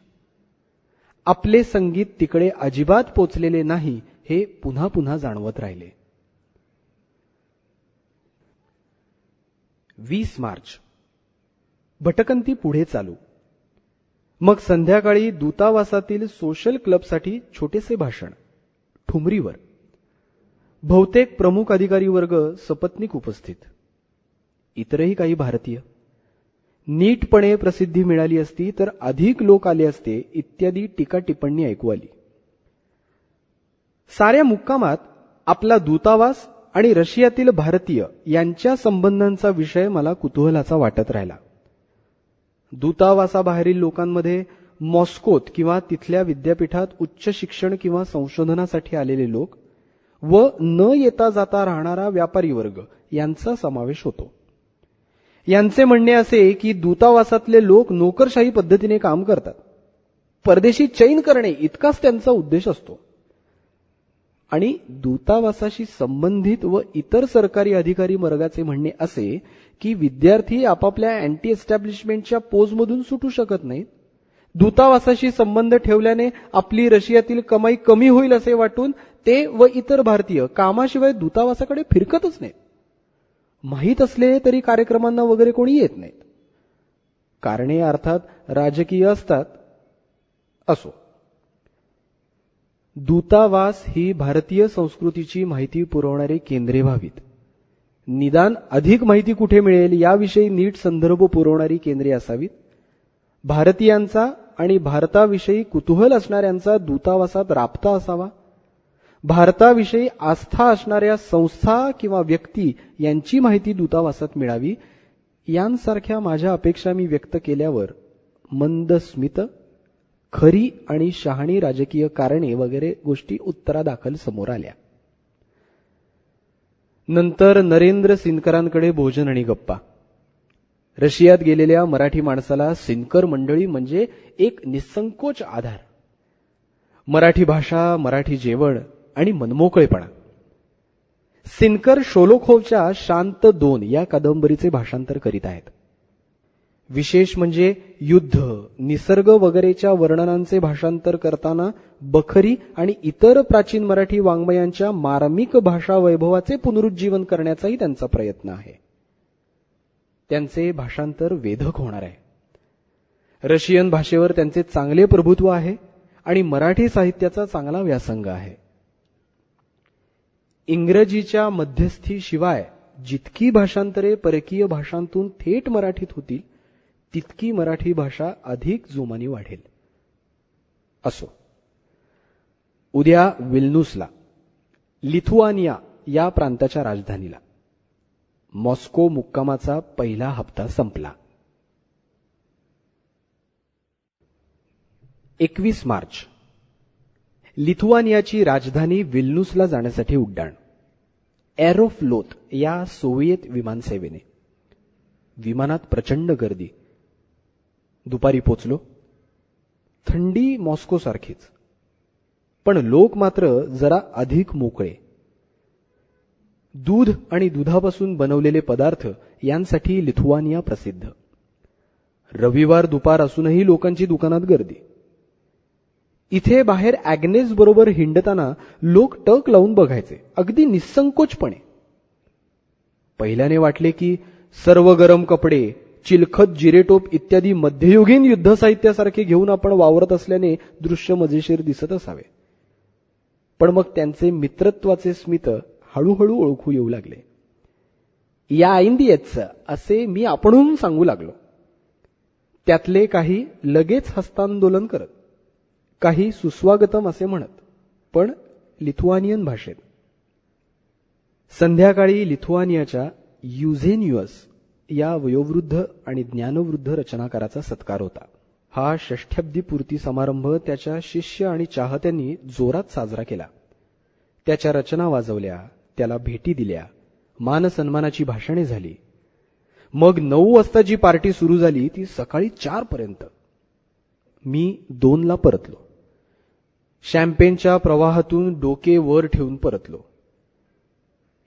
आपले संगीत तिकडे अजिबात पोचलेले नाही हे पुन्हा पुन्हा जाणवत राहिले. 20 मार्च. भटकंती पुढे चालू. मग संध्याकाळी दूतावासातील सोशल क्लबसाठी छोटेसे भाषण ठुमरीवर. बहुतेक प्रमुख अधिकारी वर्ग सपत्नीक उपस्थित. इतरही काही भारतीय. नीटपणे प्रसिद्धी मिळाली असती तर अधिक लोक आले असते इत्यादी टीका टिप्पणी ऐकू आली. साऱ्या मुक्कामात आपला दूतावास आणि रशियातील भारतीय यांच्या संबंधांचा विषय मला कुतूहलाचा वाटत राहिला. दूतावासाबाहेरील लोकांमध्ये मॉस्कोत किंवा तिथल्या विद्यापीठात उच्च शिक्षण किंवा संशोधनासाठी आलेले लोक व न येता जाता राहणारा व्यापारी वर्ग यांचा समावेश होतो. यांचे म्हणणे असे की दूतावासातले लोक नोकरशाही पद्धतीने काम करतात. परदेशी चैन करणे इतकाच त्यांचा उद्देश असतो. आणि दूतावासाशी संबंधित व इतर सरकारी अधिकारी वर्गाचे म्हणणे असे की विद्यार्थी आपापल्या अँटी एस्टॅब्लिशमेंटच्या पोजमधून सुटू शकत नाहीत. दूतावासाशी संबंध ठेवल्याने आपली रशियातील कमाई कमी होईल असे वाटून ते व इतर भारतीय कामाशिवाय दूतावासाकडे फिरकतच नाहीत. माहीत असले तरी कार्यक्रमांना वगैरे कोणी येत नाहीत. कारणे अर्थात राजकीय असतात. असो, दूतावास ही भारतीय संस्कृतीची माहिती पुरवणारी केंद्रे व्हावीत. निदान अधिक माहिती कुठे मिळेल याविषयी नीट संदर्भ पुरवणारी केंद्रे असावीत. भारतीयांचा आणि भारताविषयी कुतूहल असणाऱ्यांचा दूतावासात राबता असावा. भारताविषयी आस्था असणाऱ्या संस्था किंवा व्यक्ती यांची माहिती दूतावासात मिळावी. यांसारख्या माझ्या अपेक्षा मी व्यक्त केल्यावर मंद स्मित, खरी आणि शहाणी राजकीय कारणे वगैरे गोष्टी उत्तरादाखल समोर आल्या. नंतर नरेंद्र सिनकरांकडे भोजन आणि गप्पा. रशियात गेलेल्या मराठी माणसाला सिनकर मंडळी म्हणजे एक निसंकोच आधार. मराठी भाषा, मराठी जेवण आणि मनमोकळेपणा. सिनकर शोलोखोवच्या शांत 2 या कादंबरीचे भाषांतर करीत आहेत. विशेष म्हणजे युद्ध, निसर्ग वगैरेच्या वर्णनांचे भाषांतर करताना बखरी आणि इतर प्राचीन मराठी वाङ्मयांच्या मार्मिक भाषा वैभवाचे पुनरुज्जीवन करण्याचाही त्यांचा प्रयत्न आहे. त्यांचे भाषांतर वेधक होणार आहे. रशियन भाषेवर त्यांचे चांगले प्रभुत्व आहे आणि मराठी साहित्याचा चांगला व्यासंग आहे. इंग्रजीच्या मध्यस्थीशिवाय जितकी भाषांतरे परकीय भाषांतून थेट मराठीत होतील तितकी मराठी भाषा अधिक जोमाने वाढेल. असो, उद्या विल्नुसला, लिथुआनिया या प्रांताच्या राजधानीला मॉस्को मुक्कामाचा पहिला हप्ता संपला. 21 मार्च लिथुआनियाची राजधानी विल्नुसला जाण्यासाठी उड्डाण. एरोफ्लोत या सोव्हिएत विमानसेवेने. विमानात प्रचंड गर्दी. दुपारी पोचलो. थंडी मॉस्को सारखीच, पण लोक मात्र जरा अधिक मोकळे. दूध आणि दुधापासून बनवलेले पदार्थ यांसाठी लिथुआनिया प्रसिद्ध. रविवार दुपार असूनही लोकांची दुकानात गर्दी. इथे बाहेर ॲग्नेस बरोबर हिंडताना लोक टक लावून बघायचे, अगदी निसंकोचपणे. पहिल्याने वाटले की सर्व गरम कपडे, चिलखत, जिरेटोप इत्यादी मध्ययुगीन युद्ध साहित्यासारखे घेऊन आपण वावरत असल्याने दृश्य मजेशीर दिसत असावे. पण मग त्यांचे मित्रत्वाचे स्मित हळूहळू ओळखू येऊ लागले. या इंडियट्स असे मी आपणहून सांगू लागलो. त्यातले काही लगेच हस्तांदोलन करत, काही सुस्वागतम असे म्हणत, पण लिथुआनियन भाषेत. संध्याकाळी लिथुआनियाच्या युझेनियस या वयोवृद्ध आणि ज्ञानवृद्ध रचनाकाराचा सत्कार होता. हा षष्ठ्यब्दीपूर्ती समारंभ त्याच्या शिष्य आणि चाहत्यांनी जोरात साजरा केला. त्याच्या रचना वाजवल्या, त्याला भेटी दिल्या, मानसन्मानाची भाषणे झाली. मग 9 वाजता जी पार्टी सुरू झाली ती सकाळी 4 पर्यंत. मी 2ला परतलो. शॅम्पेनच्या प्रवाहातून डोके वर ठेवून परतलो.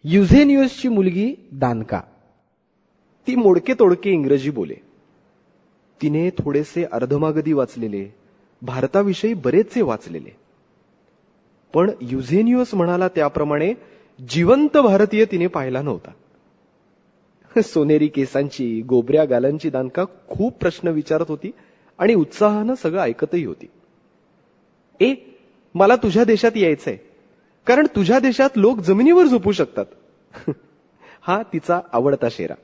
युझेनियसची मुलगी दानका. ती मोडके तोडके इंग्रजी बोले. तिने थोडेसे अर्धमागधी वाचलेले, भारताविषयी बरेचसे वाचलेले. पण युझेनियस म्हणाला त्याप्रमाणे जिवंत भारतीय तिने पाहिला नव्हता. सोनेरी केसांची, गोबऱ्या गालांची दानका खूप प्रश्न विचारत होती आणि उत्साहानं सगळं ऐकतही होती. मला तुझ्या देशात यायचंय, कारण तुझ्या देशात लोक जमिनीवर झोपू शकतात. हा तिचा आवडता शेरा.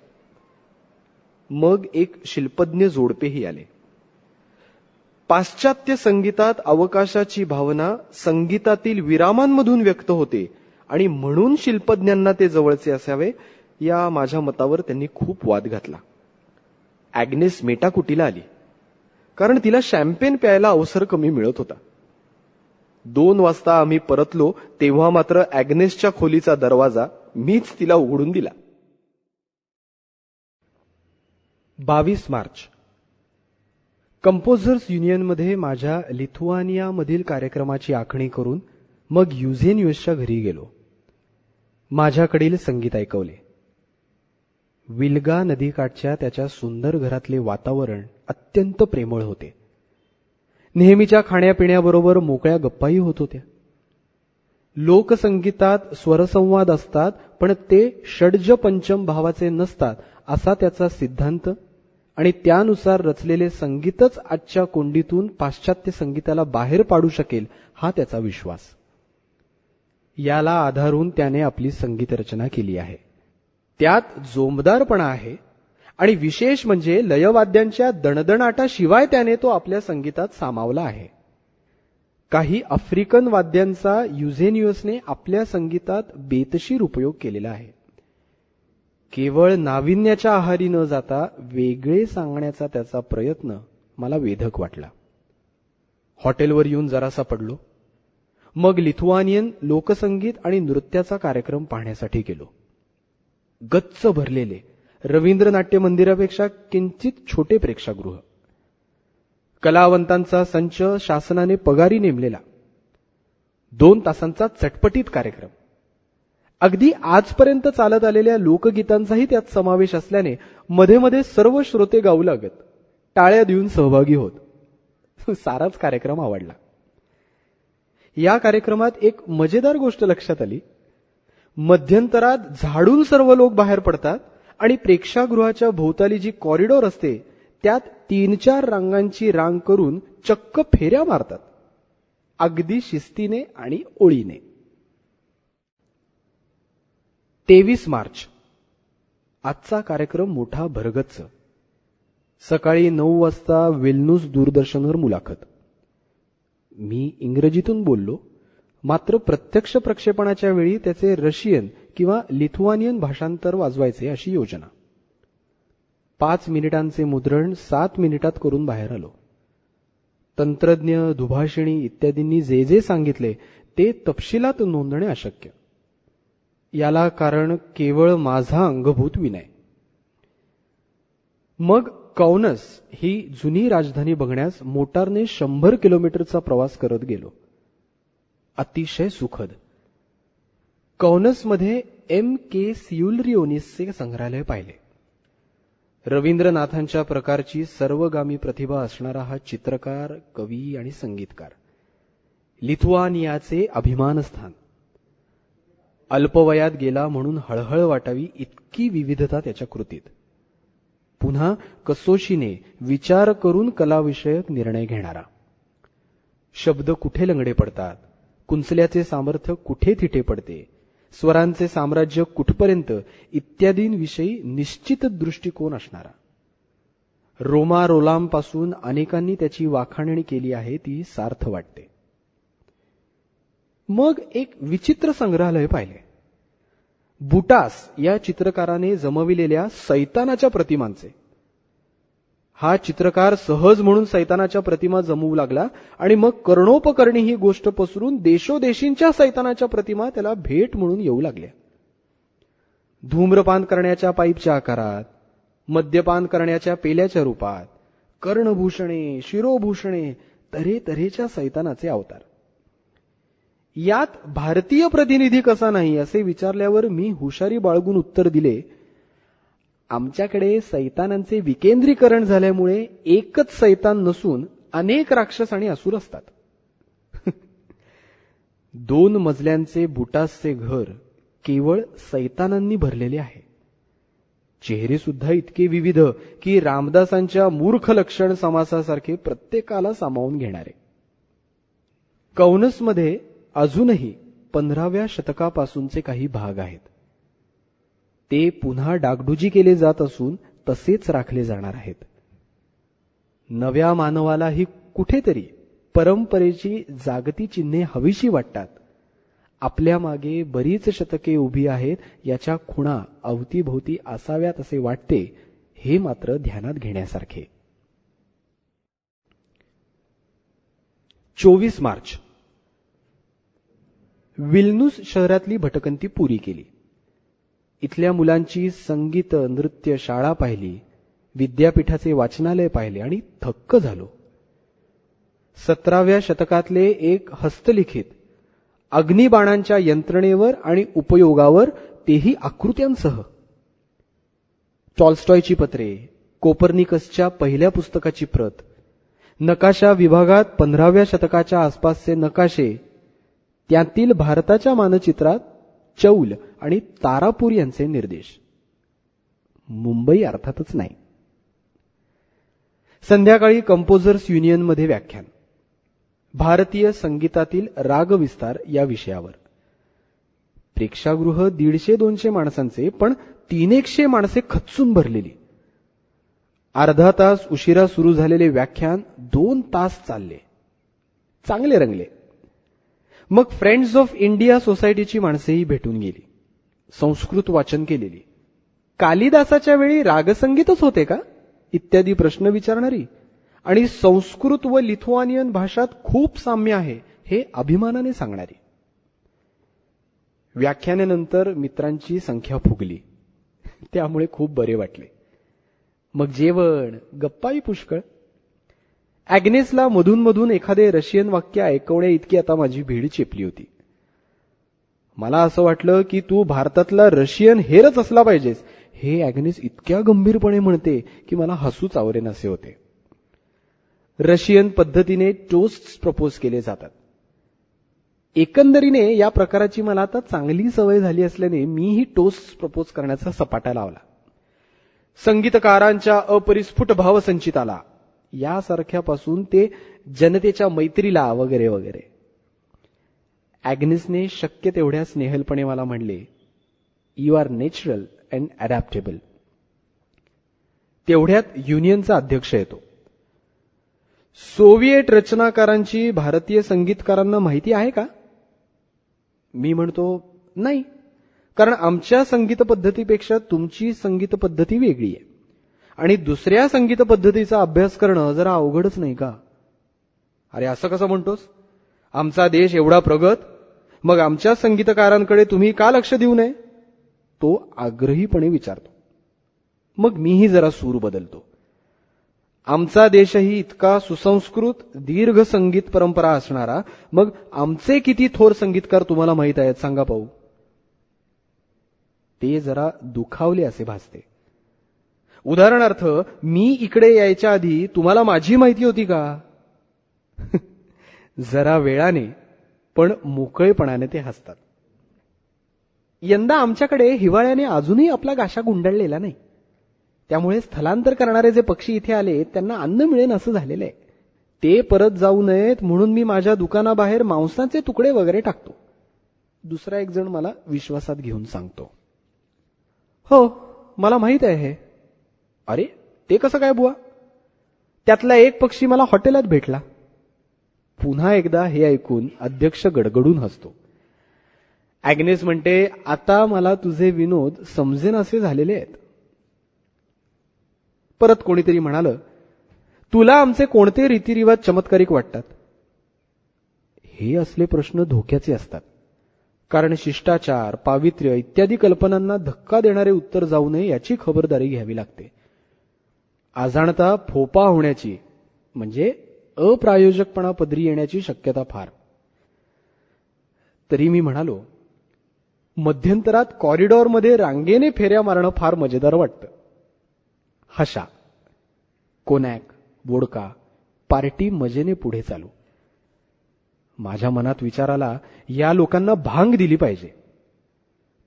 मग एक शिल्पज्ञ जोडपेही आले. पाश्चात्य संगीतात अवकाशाची भावना संगीतातील विरामांमधून व्यक्त होते आणि म्हणून शिल्पज्ञांना ते जवळचे असावे, या माझ्या मतावर त्यांनी खूप वाद घातला. ॲग्नेस मेटाकुटीला आली, कारण तिला शॅम्पेन प्यायला अवसर कमी मिळत होता. 2 वाजता आम्ही परतलो तेव्हा मात्र ॲग्नेसच्या खोलीचा दरवाजा मीच तिला उघडून दिला. 22 मार्च. कंपोझर्स युनियनमध्ये माझ्या लिथुआनियामधील कार्यक्रमाची आखणी करून मग युझेनियसच्या घरी गेलो. माझ्याकडील संगीत ऐकवले. विल्गा नदीकाठच्या त्याच्या सुंदर घरातले वातावरण अत्यंत प्रेमळ होते. नेहमीच्या खाण्यापिण्याबरोबर मोकळ्या गप्पाही होत होत्या. लोकसंगीतात स्वरसंवाद असतात, पण ते षड्ज पंचम भावाचे नसतात असा त्याचा सिद्धांत, आणि त्यानुसार रचलेले संगीतच आजच्या कोंडीतून पाश्चात्य संगीताला बाहेर पाडू शकेल हा त्याचा विश्वास. याला आधारून त्याने आपली संगीत रचना केली आहे. त्यात जोमदारपणा आहे, आणि विशेष म्हणजे लयवाद्यांच्या दणदणाटाशिवाय त्याने तो आपल्या संगीतात सामावला आहे. काही आफ्रिकन वाद्यांचा युझेनियसने आपल्या संगीतात बेतशीर उपयोग केलेला आहे. केवळ नाविन्याच्या आहारी न जाता वेगळे सांगण्याचा त्याचा प्रयत्न मला वेधक वाटला. हॉटेलवर येऊन जरासा पडलो. मग लिथुआनियन लोकसंगीत आणि नृत्याचा कार्यक्रम पाहण्यासाठी गेलो. गच्च भरलेले, रवींद्र नाट्य मंदिरापेक्षा किंचित छोटे प्रेक्षागृह. कलावंतांचा संच शासनाने पगारी नेमलेला. 2 तासांचा चटपटीत कार्यक्रम. अगदी आजपर्यंत चालत आलेल्या लोकगीतांचाही त्यात समावेश असल्याने मध्ये मध्ये सर्व श्रोते गाऊ लागत, टाळ्या देऊन सहभागी होत. साराच कार्यक्रम आवडला. या कार्यक्रमात एक मजेदार गोष्ट लक्षात आली. मध्यंतरात झाडून सर्व लोक बाहेर पडतात आणि प्रेक्षागृहाच्या भोवताली जी कॉरिडॉर असते त्यात 3-4 रांगांची रांग करून चक्क फेऱ्या मारतात, अगदी शिस्तीने आणि ओळीने. 23 मार्च. आजचा कार्यक्रम मोठा भरगच्च. सकाळी 9 वाजता विल्नुस दूरदर्शनवर मुलाखत. मी इंग्रजीतून बोललो, मात्र प्रत्यक्ष प्रक्षेपणाच्या वेळी त्याचे रशियन किंवा लिथुआनियन भाषांतर वाजवायचे अशी योजना. 5 मिनिटांचे मुद्रण 7 मिनिटात करून बाहेर आलो. तंत्रज्ञ, दुभाषिणी इत्यादींनी जे जे सांगितले ते तपशिलात नोंदणे अशक्य. याला कारण केवळ माझा अंगभूत विनय. मग कौनस ही जुनी राजधानी बघण्यास मोटारने 100 किलोमीटरचा प्रवास करत गेलो. अतिशय सुखद. कौनसमध्ये M.K. सियुलरिओनिसचे संग्रहालय पाहिले. रवींद्रनाथांच्या प्रकारची सर्वगामी प्रतिभा असणारा हा चित्रकार, कवी आणि संगीतकार. लिथुआनियाचे अभिमानस्थान. अल्पवयात गेला म्हणून हळहळ वाटावी इतकी विविधता त्याच्या कृतीत. पुन्हा कसोशीने विचार करून कलाविषयक निर्णय घेणारा. शब्द कुठे लंगडे पडतात, कुंचल्याचे सामर्थ्य कुठे थिटे पडते, स्वरांचे साम्राज्य कुठपर्यंत इत्यादींविषयी निश्चित दृष्टिकोन असणारा. रोमारोलांपासून अनेकांनी त्याची वाखाणणी केली आहे, ती सार्थ वाटते. मग एक विचित्र संग्रहालय पाहिले. बुटास या चित्रकाराने जमविलेल्या सैतानाच्या प्रतिमांचे. हा चित्रकार सहज म्हणून सैतानाच्या प्रतिमा जमवू लागला आणि मग कर्णोपकर्णी ही गोष्ट पसरून देशोदेशींच्या सैतानाच्या प्रतिमा त्याला भेट म्हणून येऊ लागल्या. धूम्रपान करण्याच्या पाईपच्या आकारात, मद्यपान करण्याच्या पेल्याच्या रूपात, कर्णभूषणे, शिरोभूषणे, तऱ्हेतऱ्हेच्या सैतानाचे अवतार. यात भारतीय प्रतिनिधी कसा नाही असे विचारल्यावर मी हुशारी बाळगून उत्तर दिले, आमच्याकडे सैतानांचे विकेंद्रीकरण झाल्यामुळे एकच सैतान नसून अनेक राक्षस आणि असुर असतात. 2 मजल्यांचे बुटासचे घर केवळ सैतानांनी भरलेले आहे. चेहरे सुद्धा इतके विविध की रामदासांच्या मूर्ख लक्षण समासासारखे प्रत्येकाला सामावून घेणारे. कौनसमध्ये अजूनही 15व्या शतकापासूनचे काही भाग आहेत. ते पुन्हा डागडुजी केले जात असून तसेच राखले जाणार आहेत. नव्या मानवालाही कुठेतरी परंपरेची जागती चिन्हे हवीशी वाटतात. आपल्या मागे बरीच शतके उभी आहेत याच्या खुणा अवतीभोवती असाव्यात असे वाटते, हे मात्र ध्यानात घेण्यासारखे. 24 मार्च. विल्नुस शहरातली भटकंती पुरी केली. इथल्या मुलांची संगीत नृत्य शाळा पाहिली, विद्यापीठाचे वाचनालय पाहिले आणि थक्क झालो. 17व्या शतकातले एक हस्तलिखित अग्निबाणांच्या यंत्रणेवर आणि उपयोगावर, तेही आकृत्यांसह. टॉल्स्टॉयची पत्रे, कोपर्निकसच्या पहिल्या पुस्तकाची प्रत, नकाशा विभागात 15व्या शतकाच्या आसपासचे नकाशे, त्यातील भारताच्या मानचित्रात चौल आणि तारापूर यांचे निर्देश. मुंबई अर्थातच नाही. संध्याकाळी कंपोजर्स युनियनमध्ये व्याख्यान, भारतीय संगीतातील रागविस्तार या विषयावर. प्रेक्षागृह 150-200 माणसांचे, पण 300 माणसे खच्चून भरलेली. अर्धा तास उशिरा सुरू झालेले व्याख्यान 2 तास चालले. चांगले रंगले. मग फ्रेंड्स ऑफ इंडिया सोसायटीची माणसेही भेटून गेली. संस्कृत वाचन केलेली. कालिदासाच्या वेळी रागसंगीतच होते का इत्यादी प्रश्न विचारणारी आणि संस्कृत व लिथुआनियन भाषात खूप साम्य आहे हे अभिमानाने सांगणारी. व्याख्यानानंतर मित्रांची संख्या फुगली, त्यामुळे खूप बरे वाटले. मग जेवण, गप्पाही पुष्कळ. ॲग्नेसला मधून मधून एखादे रशियन वाक्य ऐकवण्या इतकी आता माझी भीड चेपली होती. मला असं वाटलं की तू भारतातला रशियन हेरच असला पाहिजेस, हे ॲग्नेस इतक्या गंभीरपणे म्हणते की मला हसूच आवरेनासे होते. रशियन पद्धतीने टोस्ट्स प्रपोज केले जातात. एकंदरीने या प्रकाराची मला आता चांगली सवय झाली असल्याने मीही टोस्ट प्रपोज करण्याचा सपाटा लावला. संगीतकारांच्या अपरिस्फुट भावसंचिताला यासारख्यापासून ते जनतेच्या मैत्रीला वगैरे वगैरे. ॲग्नेसने शक्य तेवढ्या स्नेहलपणे मला म्हणले, यू आर नॅचरल अँड अडॅप्टेबल. तेवढ्यात युनियनचा अध्यक्ष येतो. सोव्हिएट रचनाकारांची भारतीय संगीतकारांना माहिती आहे का? मी म्हणतो नाही, कारण आमच्या संगीत पद्धतीपेक्षा तुमची संगीत पद्धती वेगळी आहे आणि दुसऱ्या संगीत पद्धतीचा अभ्यास करणं जरा अवघडच नाही का? अरे असं कसं म्हणतोस? आमचा देश एवढा प्रगत, मग आमच्या संगीतकारांकडे तुम्ही का लक्ष देऊ नये? तो आग्रहीपणे विचारतो. मग मीही जरा सूर बदलतो. आमचा देशही इतका सुसंस्कृत दीर्घ संगीत परंपरा असणारा, मग आमचे किती थोर संगीतकार तुम्हाला माहीत आहेत सांगा पाहू. ते जरा दुखावले असे भासते. उदाहरणार्थ, मी इकडे यायच्या आधी तुम्हाला माझी माहिती होती का? जरा वेळाने पण मोकळेपणाने ते हसतात. यंदा आमच्याकडे हिवाळ्याने अजूनही आपला गाशा गुंडाळलेला नाही, त्यामुळे स्थलांतर करणारे जे पक्षी इथे आले त्यांना अन्न मिळेन असं झालेलं आहे. ते परत जाऊ नयेत म्हणून मी माझ्या दुकानाबाहेर मांसाचे तुकडे वगैरे टाकतो. दुसरा एक जण मला विश्वासात घेऊन सांगतो, हो मला माहित आहे हे. अरे ते कसं काय बुवा? त्यातला एक पक्षी मला हॉटेलात भेटला. पुन्हा एकदा हे ऐकून अध्यक्ष गडगडून हसतो. ॲग्नेस म्हणते, आता मला तुझे विनोद समजेन असे झालेले आहेत. परत कोणीतरी म्हणालं, तुला आमचे कोणते रीतिरिवाज चमत्कारिक वाटतात? हे असले प्रश्न धोक्याचे असतात, कारण शिष्टाचार, पावित्र्य इत्यादी कल्पनांना धक्का देणारे उत्तर जाऊ नये याची खबरदारी घ्यावी लागते. अजाणता फोपा होण्याची म्हणजे अप्रायोजकपणा पदरी येण्याची शक्यता फार. तरी मी म्हणालो, मध्यंतरात कॉरिडॉरमध्ये रांगेने फेऱ्या मारणं फार मजेदार वाटतं. हशा, कोनॅक, वोडका, पार्टी मजेने पुढे चालू. माझ्या मनात विचार आला, या लोकांना भांग दिली पाहिजे.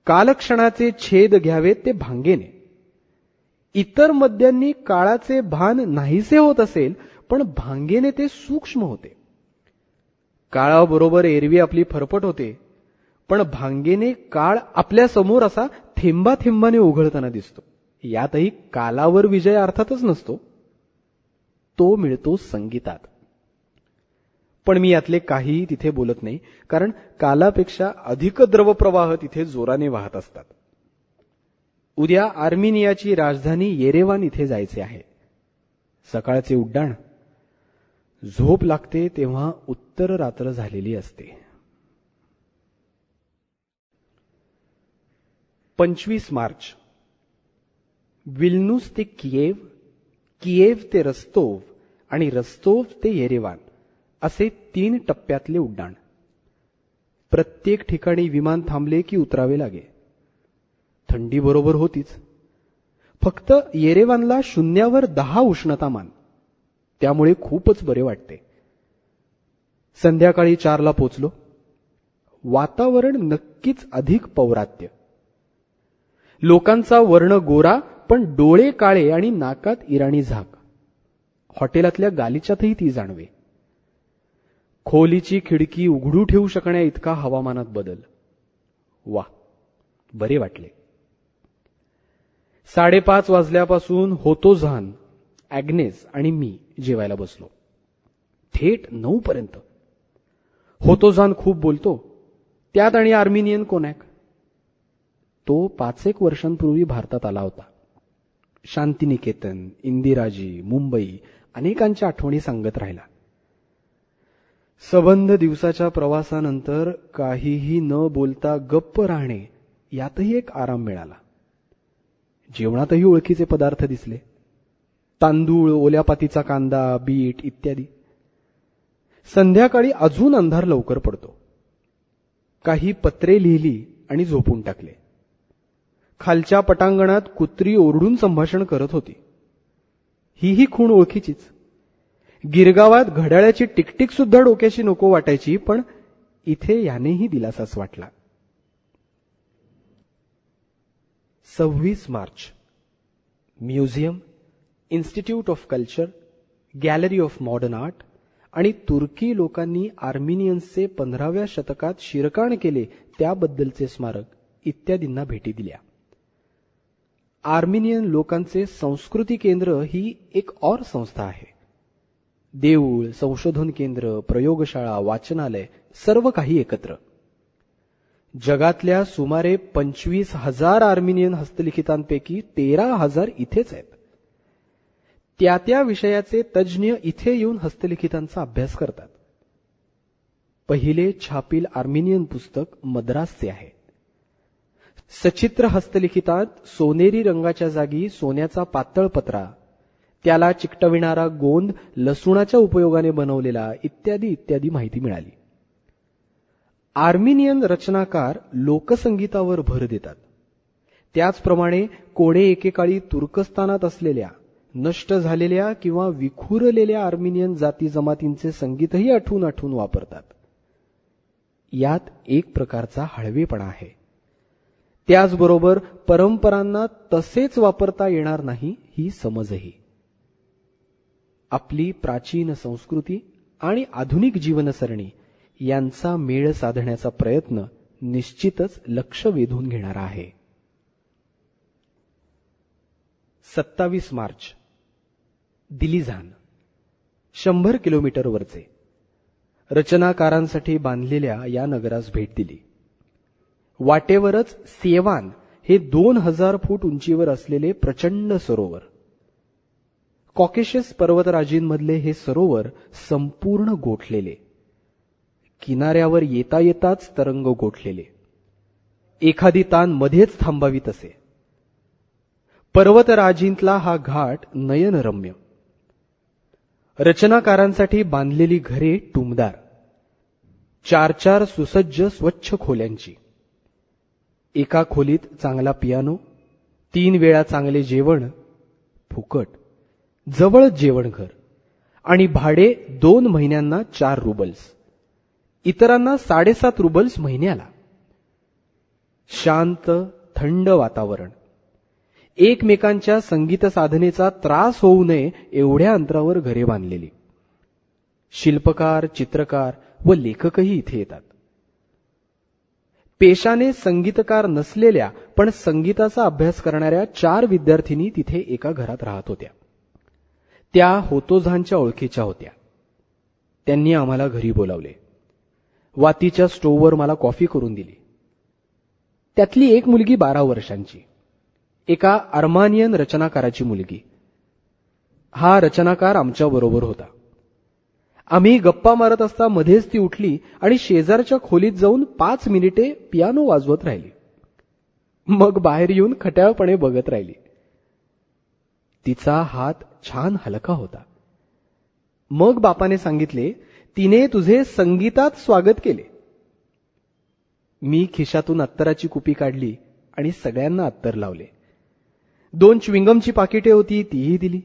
कालक्षणाचे छेद घ्यावेत ते भांगेने. इतर मद्यांनी काळाचे भान नाहीसे होत असेल, पण भांगेने ते सूक्ष्म होते. काळाबरोबर एरवी आपली फरफट होते, पण भांगेने काळ आपल्या समोर असा थेंबा थेंबाने ओघळताना दिसतो. यातही कालावर विजय अर्थातच नसतो, तो मिळतो संगीतात. पण मी यातले काहीही तिथे बोलत नाही, कारण कालापेक्षा अधिक द्रवप्रवाह तिथे जोराने वाहत असतात. उद्या आर्मेनियाची राजधानी येरेवान इथे जायचे आहे. सकाळचे उड्डाण. झोप लागते तेव्हा उत्तर रात्र झालेली असते. 25 मार्च. विल्नूस ते कियेव, कियेव ते रस्तोव आणि रस्तोव ते येरेवान असे 3 टप्प्यातले उड्डाण. प्रत्येक ठिकाणी विमान थांबले की उतरावे लागे. थंडी बरोबर होतीच. फक्त येरेवानला 0वर 10 उष्णतामान, त्यामुळे खूपच बरे वाटते. संध्याकाळी 4ला पोचलो. वातावरण नक्कीच अधिक पौरात्य. लोकांचा वर्ण गोरा, पण डोळे काळे आणि नाकात इराणी झाक. हॉटेलातल्या गालिच्यातही ती जाणवे. खोलीची खिडकी उघडू ठेवू शकण्या इतका हवामानात बदल. वा, बरे वाटले. 5:30 वाजल्यापासून होतोझान, ॲग्नेस आणि मी जेवायला बसलो. थेट 9 पर्यंत. होतोझान खूप बोलतो, त्यात आणि आर्मेनियन कोनॅक. तो 5-1 वर्षांपूर्वी भारतात आला होता. शांतिनिकेतन, इंदिराजी, मुंबई अनेकांच्या आठवणी सांगत राहिला. सबंध दिवसाच्या प्रवासानंतर काहीही न बोलता गप्प राहणे यातही एक आराम मिळाला. जेवणातही ओळखीचे पदार्थ दिसले. तांदूळ, ओल्या पातीचा कांदा, बीट इत्यादी. संध्याकाळी अजून अंधार लवकर पडतो. काही पत्रे लिहिली आणि झोपून टाकले. खालच्या पटांगणात कुत्री ओरडून संभाषण करत होती. ही खूण ओळखीचीच. गिरगावात घड्याळाची टिकटिक सुद्धा डोक्याशी नको वाटायची, पण इथे यानेही दिलासाच वाटला. 26 March. Museum, institute of culture, gallery of modern art आणि तुर्की लोकांनी आर्मेनियन्सचे 15व्या शतकात शिरकाण केले त्याबद्दलचे स्मारक इत्यादींना भेटी दिल्या. आर्मेनियन लोकांचे संस्कृती केंद्र ही एक और संस्था आहे. देऊळ, संशोधन केंद्र, प्रयोगशाळा, वाचनालय सर्व काही एकत्र. जगातल्या सुमारे 25,000 आर्मेनियन हस्तलिखितांपैकी 13,000 इथेच आहेत. त्या विषयाचे तज्ज्ञ इथे येऊन हस्तलिखितांचा अभ्यास करतात. पहिले छापील आर्मेनियन पुस्तक मद्रासचे आहे. सचित्र हस्तलिखितात सोनेरी रंगाच्या जागी सोन्याचा पातळ पत्रा, त्याला चिकटविणारा गोंद लसूणाच्या उपयोगाने बनवलेला इत्यादी इत्यादी माहिती मिळाली. आर्मेनियन रचनाकार लोकसंगीतावर भर देतात. त्याचप्रमाणे कोणे एकेकाळी तुर्कस्तानात असलेल्या नष्ट झालेल्या किंवा विखुरलेल्या आर्मेनियन जाती जमातींचे संगीतही आठवून वापरतात. यात एक प्रकारचा हळवेपणा आहे. त्याचबरोबर परंपरांना तसेच वापरता येणार नाही ही समजही. आपली प्राचीन संस्कृती आणि आधुनिक जीवनसरणी यांचा मेळ साधण्याचा प्रयत्न निश्चितच लक्ष वेधून घेणारा आहे. 27 मार्च. दिलिझान, 100 किलोमीटरवरचे. रचनाकारांसाठी बांधलेल्या या नगरास भेट दिली. वाटेवरच सेवान हे 2000 फूट उंचीवर असलेले प्रचंड सरोवर. कॉकेशस पर्वतराजींमधले हे सरोवर संपूर्ण गोठलेले. किनाऱ्यावर येता येताच तरंग गोठलेले. एखादी तान मध्येच थांबावीत असे. पर्वतराजींतला हा घाट नयनरम्य. रचनाकारांसाठी बांधलेली घरे टुमदार. 4 सुसज्ज स्वच्छ खोल्यांची. एका खोलीत चांगला पियानो, 3 वेळा चांगले जेवण, फुकट, जवळच जेवणघर आणि भाडे 2 महिन्यांना 4 रुबल्स. इतरांना 7.5 रुबल्स महिन्याला. शांत थंड वातावरण. एकमेकांच्या संगीत साधनेचा त्रास होऊ नये एवढ्या अंतरावर घरे बांधलेली. शिल्पकार, चित्रकार व लेखकही इथे येतात. पेशाने संगीतकार नसलेल्या पण संगीताचा अभ्यास करणाऱ्या 4 विद्यार्थिनी तिथे एका घरात राहत होत्या. त्या होतोझानच्या ओळखीच्या होत्या. त्यांनी आम्हाला घरी बोलावले. वातीच्या स्टोव्हवर मला कॉफी करून दिली. त्यातली एक मुलगी 12 वर्षांची, एका अर्मानियन रचनाकाराची मुलगी. हा रचनाकार आमच्याबरोबर होता. आम्ही गप्पा मारत असता मध्येच ती उठली आणि शेजारच्या खोलीत जाऊन 5 मिनिटे पियानो वाजवत राहिली. मग बाहेर येऊन खट्याळपणे बघत राहिली. तिचा हात छान हलका होता. मग बापाने सांगितले, तिने तुझे संगीतात स्वागत केले. मी खिशातून अत्तराची कुपी काढली आणि सगळ्यांना अत्तर लावले. 2 च्विंगमची पाकिटे होती, तीही दिली.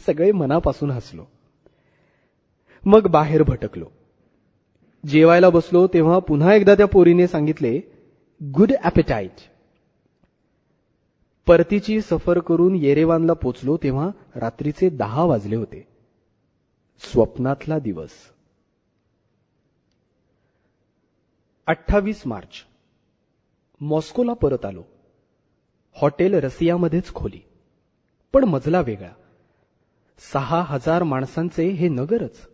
सगळे मनापासून हसलो. मग बाहेर भटकलो. जेवायला बसलो तेव्हा पुन्हा एकदा त्या पोरीने सांगितले, गुड ॲपेटाईट. परतीची सफर करून येरेवानला पोचलो तेव्हा रात्रीचे 10 वाजले होते. स्वप्नातला दिवस. 28 मार्च. मॉस्कोला परत आलो. हॉटेल रसियामध्येच खोली, पण मजला वेगळा. 6000 माणसांचे हे नगरच.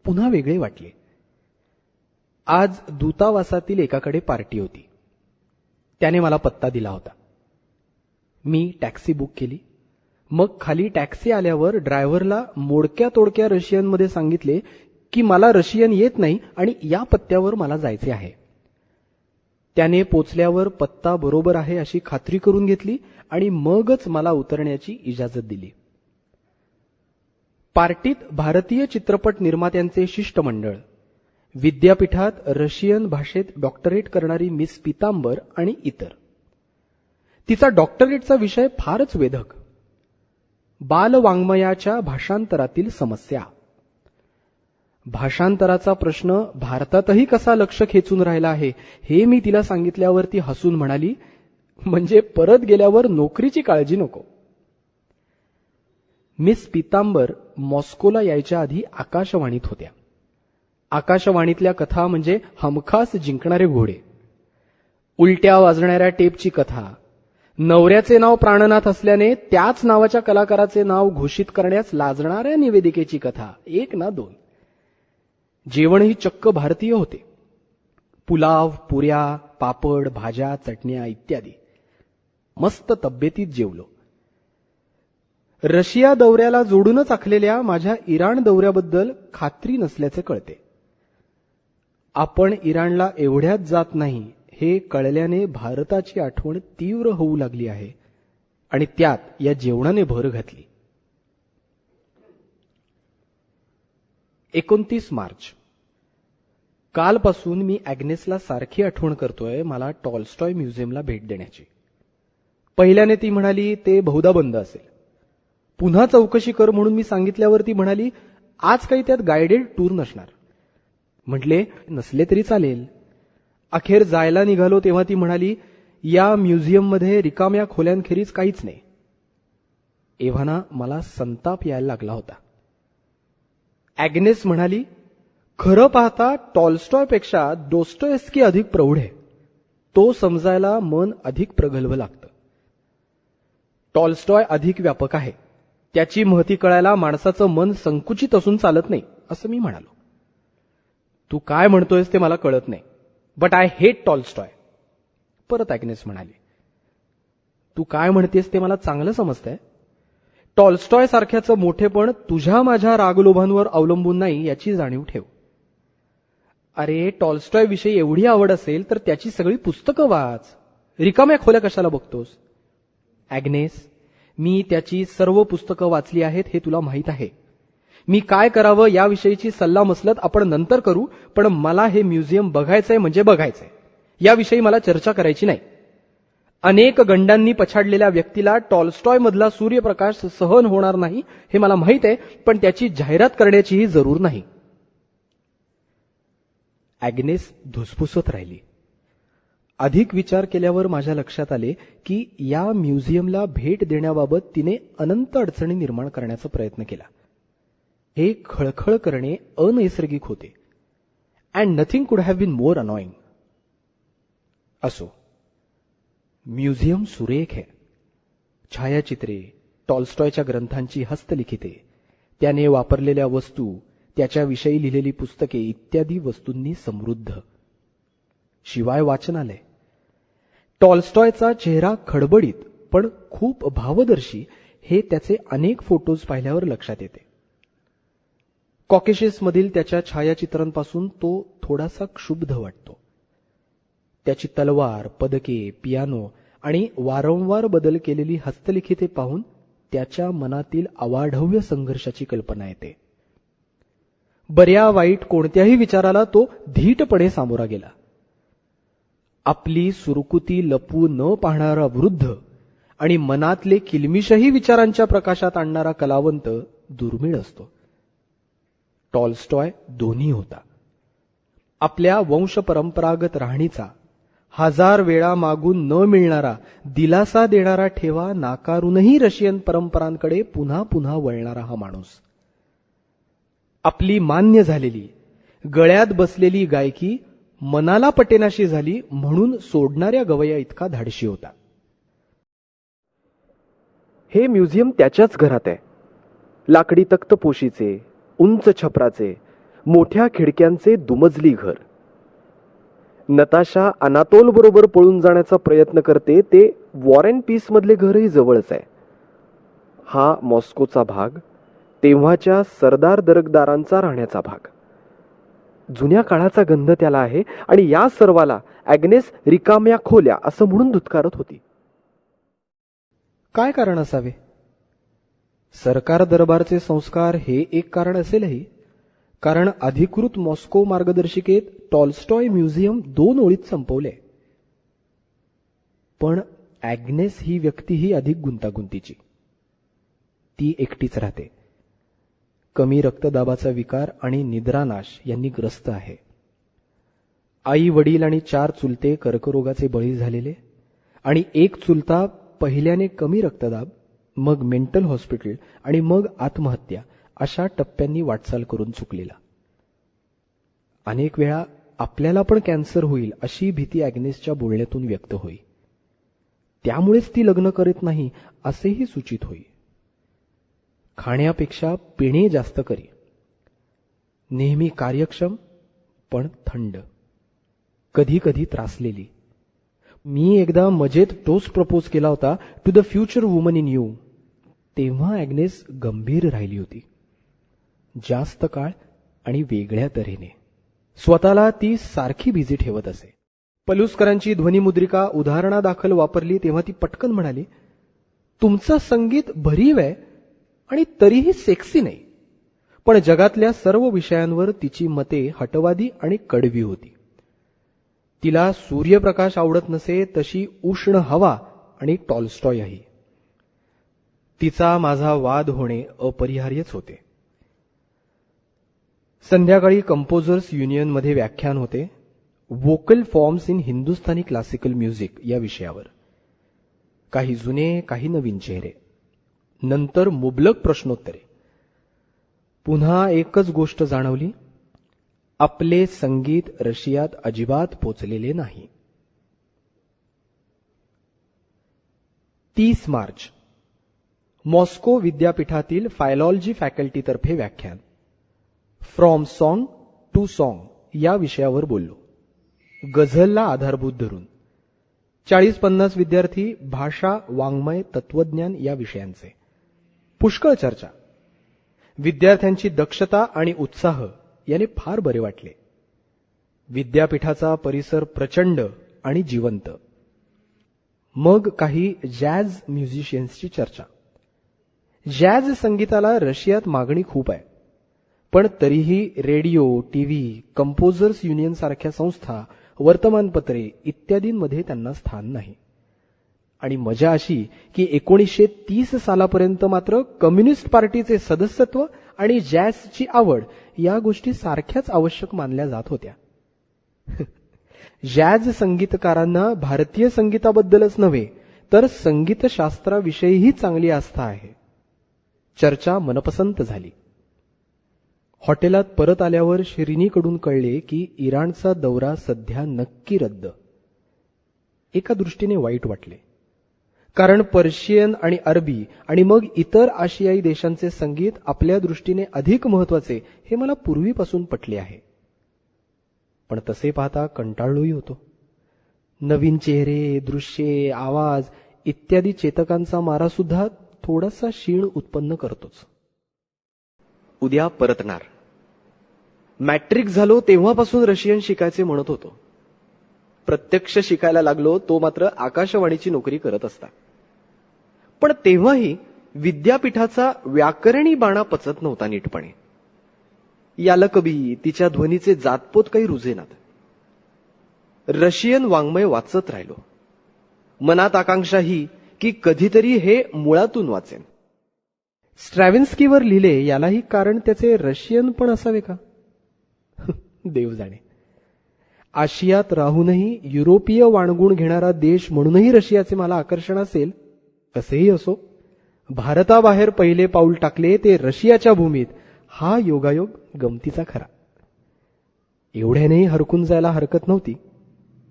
पुन्हा वेगळे वाटले. आज दूतावासातील एकाकडे पार्टी होती. त्याने मला पत्ता दिला होता. मी टॅक्सी बुक केली. मग खाली टॅक्सी आल्यावर ड्रायव्हरला मोडक्या तोडक्या रशियनमध्ये सांगितले की मला रशियन येत नाही आणि या पत्त्यावर मला जायचे आहे. त्याने पोचल्यावर पत्ता बरोबर आहे अशी खात्री करून घेतली आणि मगच मला उतरण्याची इजाजत दिली. पार्टीत भारतीय चित्रपट निर्मात्यांचे शिष्टमंडळ, विद्यापीठात रशियन भाषेत डॉक्टरेट करणारी मिस पितांबर आणि इतर. तिचा डॉक्टरेटचा विषय फारच वेधक. बालवाङ्मयाच्या भाषांतरातील समस्या. भाषांतराचा प्रश्न भारतातही कसा लक्ष खेचून राहिला आहे हे मी तिला सांगितल्यावर ती हसून म्हणाली, म्हणजे परत गेल्यावर नोकरीची काळजी नको. मिस पितांबर मॉस्कोला यायच्या आधी आकाशवाणीत होत्या. आकाशवाणीतल्या कथा म्हणजे हमखास जिंकणारे घोडे, उलट्या वाजणाऱ्या टेपची कथा, नवऱ्याचे नाव प्राणनाथ असल्याने त्याच नावाच्या कलाकाराचे नाव घोषित करण्यास लाजणाऱ्या निवेदिकेची कथा, 1 ना 2. जेवणही चक्क भारतीय होते. पुलाव, पुऱ्या, पापड, भाज्या, चटण्या इत्यादी. मस्त तब्येतीत जेवलो. रशिया दौऱ्याला जोडूनच आखलेल्या माझ्या इराण दौऱ्याबद्दल खात्री नसल्याचे कळते. आपण इराणला एवढ्यात जात नाही हे कळल्याने भारताची आठवण तीव्र होऊ लागली आहे आणि त्यात या जेवणाने भर घातली. 29 मार्च. कालपासून मी ॲग्नेसला सारखी आठवण करतोय मला टॉल्स्टॉय म्युझियमला भेट देण्याची. पहिल्याने ती म्हणाली ते बहुधा बंद असेल. पुन्हा चौकशी कर म्हणून मी सांगितल्यावर ती म्हणाली आज काही त्यात गायडेड टूर नसणार. म्हटले नसले तरी चालेल. अखेर जायला निघालो तेव्हा ती म्हणाली या म्युझियममध्ये रिकाम्या खोल्यांखेरीज काहीच नाही. एव्हाना मला संताप यायला लागला होता. ॲग्नेस म्हणाली खरं पाहता टॉल्स्टॉयपेक्षा दोस्टोयेव्स्की अधिक प्रौढ आहे. तो समजायला मन अधिक प्रगल्भ लागतं. टॉल्स्टॉय अधिक व्यापक आहे. त्याची महती कळायला माणसाचं मन संकुचित असून चालत नाही असं मी म्हणालो. तू काय म्हणतोयस ते मला कळत नाही, बट आय हेट टॉल्स्टॉय. परत ॲग्नेस म्हणाली तू काय म्हणतेस ते मला चांगलं समजतंय. टॉल्स्टॉय सारख्याचं मोठेपण तुझ्या माझ्या रागलोभांवर अवलंबून नाही याची जाणीव ठेव. अरे टॉल्स्टॉय विषयी एवढी आवड असेल तर त्याची सगळी पुस्तकं वाच. रिकाम्या खोल्या कशाला बघतोस. ॲग्नेस मी त्याची सर्व पुस्तकं वाचली आहेत हे तुला माहीत आहे. मी काय करावं याविषयीची सल्लामसलत आपण नंतर करू, पण मला हे म्युझियम बघायचंय म्हणजे बघायचंय. याविषयी मला चर्चा करायची नाही. अनेक गंडांनी पछाडलेल्या व्यक्तीला टॉल्स्टॉय मधला सूर्यप्रकाश सहन होणार नाही हे मला माहीत आहे, पण त्याची जाहिरात करण्याचीही जरूर नाही. ॲग्नेस धुसफुसत राहिली. अधिक विचार केल्यावर माझ्या लक्षात आले की या म्युझियमला भेट देण्याबाबत तिने अनंत अडचणी निर्माण करण्याचा प्रयत्न केला. हे खळखळ करणे अनैसर्गिक होते. अँड नथिंग कुड हॅव बीन मोर अनॉइंग. असो, म्युझियम सुरेख आहे. छायाचित्रे, टॉल्स्टॉयच्या ग्रंथांची हस्तलिखिते, त्याने वापरलेल्या वस्तू, त्याच्याविषयी लिहिलेली पुस्तके इत्यादी वस्तूंनी समृद्ध. शिवाय वाचनालय. टॉल्स्टॉयचा चेहरा खडबडीत पण खूप भावदर्शी हे त्याचे अनेक फोटोज पाहिल्यावर लक्षात येते. कॉकेशसमधील त्याच्या छायाचित्रांपासून तो थोडासा क्षुब्ध वाटतो. त्याची तलवार, पदके, पियानो आणि वारंवार बदल केलेली हस्तलिखिते पाहून त्याच्या मनातील अवाढव्य संघर्षाची कल्पना येते. बऱ्या वाईट कोणत्याही विचाराला तो धीटपणे सामोरा गेला. आपली सुरकुती लपवू न पाहणारा वृद्ध आणि मनातले किलमिशही विचारांच्या प्रकाशात आणणारा कलावंत दुर्मिळ असतो. टॉल्स्टॉय दोन्ही होता. आपल्या वंशपरंपरागत राहणीचा, 1000 वेळा मागून न मिळणारा, दिलासा देणारा ठेवा नाकारूनही रशियन परंपरांकडे पुन्हा पुन्हा वळणारा हा माणूस. आपली मान्य झालेली, गळ्यात बसलेली गायकी मनाला पटेनाशी झाली म्हणून सोडणाऱ्या गवया इतका धाडशी होता. हे म्युझियम त्याच्याच घरात आहे. लाकडी तख्तपोशीचे, उंच छपराचे, मोठ्या खिडक्यांचे दुमजली घर. नताशा अनातोल बरोबर पळून जाण्याचा प्रयत्न करते ते वॉर अँड पीस मधले घरही जवळच आहे. हा मॉस्कोचा भाग, तेव्हाच्या सरदार दरकदारांचा राहण्याचा भाग. जुन्या काळाचा गंध त्याला आहे आणि या सर्वाला ॲग्नेस रिकाम्या खोल्या असं म्हणून धुतकारत होती. काय कारण असावे? सरकार दरबारचे संस्कार हे एक कारण असेलही, कारण अधिकृत मॉस्को मार्गदर्शिकेत टॉल्स्टॉय म्युझियम 2 ओळीत संपवले. पण ॲग्नेस ही व्यक्तीही अधिक गुंतागुंतीची. ती एकटीच राहते. कमी रक्तदाबाचा विकार आणि निद्रानाश यांनी ग्रस्त आहे. आई वडील आणि 4 चुलते कर्करोगाचे बळी झालेले आणि एक चुलता पहिल्याने कमी रक्तदाब, मग मेंटल हॉस्पिटल आणि मग आत्महत्या अशा टप्प्यांनी वाटचाल करून चुकलेला. अनेक वेळा आपल्याला पण कॅन्सर होईल अशी भीती ॲग्नेसच्या बोलण्यातून व्यक्त होई. त्यामुळेच ती लग्न करत नाही असेही सूचित होई. खाण्यापेक्षा पिणे जास्त करी. नेहमी कार्यक्षम पण थंड. कधी कधी त्रासलेली. मी एकदा मजेत टोस्ट प्रपोज केला होता to the future woman in you. तेव्हा ॲग्नेस गंभीर राहिली होती. जास्त काळ आणि वेगळ्या तऱ्हेने. स्वतःला ती सारखी बिझी ठेवत असे. पलुसकरांची ध्वनिमुद्रिका उदाहरणादाखल वापरली तेव्हा ती पटकन म्हणाली, तुमचं संगीत भरीव आहे आणि तरीही सेक्सी नाही. पण जगातल्या सर्व विषयांवर तिची मते हटवादी आणि कडवी होती. तिला सूर्यप्रकाश आवडत नसे तशी उष्ण हवा आणि टॉल्स्टॉयही. तिचा माझा वाद होणे अपरिहार्यच होते. संध्याकाळी कंपोजर्स युनियनमध्ये व्याख्यान होते, vocal forms in Hindustani classical music या विषयावर. काही जुने, काही नवीन चेहरे. नंतर मुबलक प्रश्नोत्तरे. पुन्हा एकच गोष्ट जाणवली, आपले संगीत रशियात अजिबात पोचलेले नाही. 30 मार्च मॉस्को विद्यापीठातील फायलॉलॉजी फॅकल्टीतर्फे व्याख्यान. फ्रॉम सॉन्ग टू सॉन्ग या विषयावर बोललो. गझलला आधारभूत धरून. 40-50 विद्यार्थी भाषा, वाङ्मय, तत्वज्ञान या विषयांचे. पुष्कळ चर्चा. विद्यार्थ्यांची दक्षता आणि उत्साह याने फार बरे वाटले. विद्यापीठाचा परिसर प्रचंड आणि जिवंत. मग काही जॅझ म्युझिशियन्सची चर्चा. जॅझ संगीताला रशियात मागणी खूप आहे, पण तरीही रेडिओ, टीव्ही, कंपोजर्स युनियन सारख्या संस्था, वर्तमानपत्रे इत्यादींमध्ये त्यांना स्थान नाही. आणि मजा अशी की 1930 सालापर्यंत मात्र कम्युनिस्ट पार्टीचे सदस्यत्व आणि जॅझची आवड या गोष्टी सारख्याच आवश्यक मानल्या जात होत्या. जॅझ संगीतकारांना भारतीय संगीताबद्दलच नव्हे तर संगीतशास्त्राविषयीही चांगली आस्था आहे. चर्चा मनपसंत झाली. हॉटेलात परत आल्यावर शिरीनीकडून कळले की इराणचा दौरा सध्या नक्की रद्द. एका दृष्टीने वाईट वाटले, कारण पर्शियन आणि अरबी आणि मग इतर आशियाई देशांचे संगीत आपल्या दृष्टीने अधिक महत्वाचे हे मला पूर्वीपासून पटले आहे. पण तसे पाहता कंटाळलोही होतो. नवीन चेहरे, दृश्ये, आवाज इत्यादी चेतकांचा मारा सुद्धा थोडासा शीण उत्पन्न करतोच. उद्या परतणार. मॅट्रिक झालो तेव्हापासून रशियन शिकायचे म्हणत होतो. प्रत्यक्ष शिकायला लागलो तो मात्र आकाशवाणीची नोकरी करत असता. पण तेव्हाही विद्यापीठाचा व्याकरणी बाणा पचत नव्हता नीटपणे. याला कबी तिच्या ध्वनीचे जातपोत काही रुजेनात. रशियन वाङ्मय वाचत राहिलो. मनात आकांक्षा ही की कधीतरी हे मुळातून वाचेन. स्ट्रॅव्हिन्स्कीवर लिहिले यालाही कारण त्याचे रशियन पण असावे का? देव जाणे. आशियात राहूनही युरोपीय वाणगुण घेणारा देश म्हणूनही रशियाचे मला आकर्षण असेल. कसेही असो, भारताबाहेर पहिले पाऊल टाकले ते रशियाच्या भूमीत हा योगायोग गमतीचा खरा. एवढ्यानेही हरकून जायला हरकत नव्हती,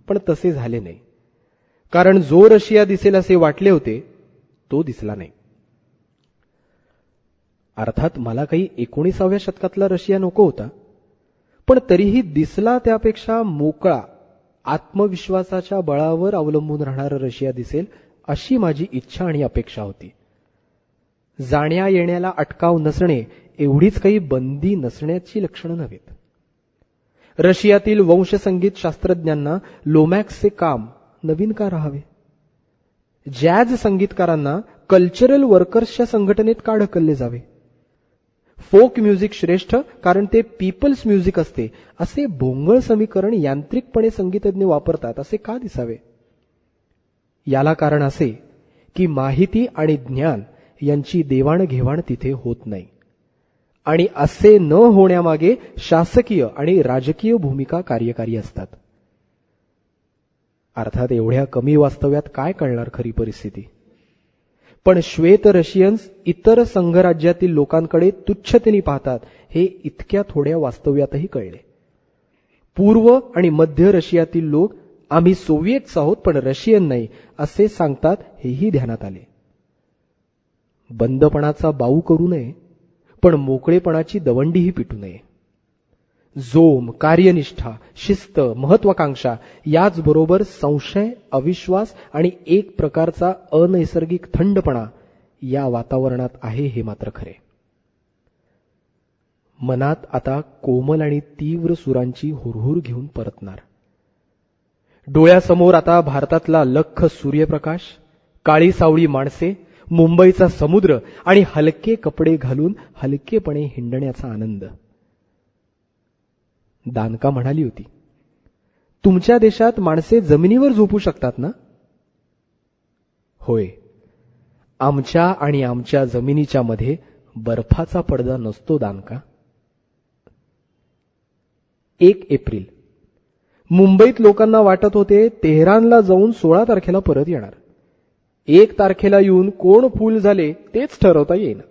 पण तसे झाले नाही. कारण जो रशिया दिसेल असे वाटले होते तो दिसला नाही. अर्थात मला काही 19व्या शतकातला रशिया नको होता, पण तरीही दिसला त्यापेक्षा मोकळा, आत्मविश्वासाच्या बळावर अवलंबून राहणारा रशिया दिसेल अशी माझी इच्छा आणि अपेक्षा होती. जाण्या येण्याला अटकाव नसणे एवढीच काही बंदी नसण्याची लक्षणं नव्हेत. रशियातील वंशसंगीत शास्त्रज्ञांना लोमॅक्सचे काम नवीन का राहावे? जॅझ संगीतकारांना कल्चरल वर्कर्सच्या संघटनेत का ढकलले जावे? फोक म्युझिक श्रेष्ठ कारण ते पीपल्स म्युझिक असते असे भोंगळ समीकरण यांत्रिकपणे संगीतज्ञ वापरतात असे का दिसावे? याला कारण असे की माहिती आणि ज्ञान यांची देवाणघेवाण तिथे होत नाही. आणि असे न होण्यामागे शासकीय आणि राजकीय भूमिका कार्यकारी असतात. अर्थात एवढ्या कमी वास्तव्यात काय कळणार खरी परिस्थिती? पण श्वेत रशियन्स इतर संघराज्यातील लोकांकडे तुच्छतेने पाहतात हे इतक्या थोड्या वास्तव्यातही कळले. पूर्व आणि मध्य रशियातील लोक आम्ही सोव्हिएट्स आहोत पण रशियन नाही असे सांगतात हेही ध्यानात आले. बंदपणाचा बाऊ करू नये, पण मोकळेपणाची दवंडीही पिटू नये. जोम, कार्यनिष्ठा, शिस्त, महत्वाकांक्षा याचबरोबर संशय, अविश्वास आणि एक प्रकारचा अनैसर्गिक थंडपणा या वातावरणात आहे हे मात्र खरे. मनात आता कोमल आणि तीव्र सुरांची हुरहुर घेऊन परतणार. डोळ्यासमोर आता भारतातला लख्ख सूर्यप्रकाश, काळी सावळी माणसे, मुंबईचा समुद्र आणि हलके कपडे घालून हलकेपणे हिंडण्याचा आनंद. दानका म्हणाली होती, तुमच्या देशात माणसे जमिनीवर झोपू शकतात ना? होय, आमच्या आणि आमच्या जमिनीच्या मध्ये बर्फाचा पडदा नसतो दानका. 1 एप्रिल. मुंबईत लोकांना वाटत होते तेहरानला जाऊन 16 तारखेला परत येणार. 1 तारखेला येऊन कोण फूल झाले तेच ठरवता येईना.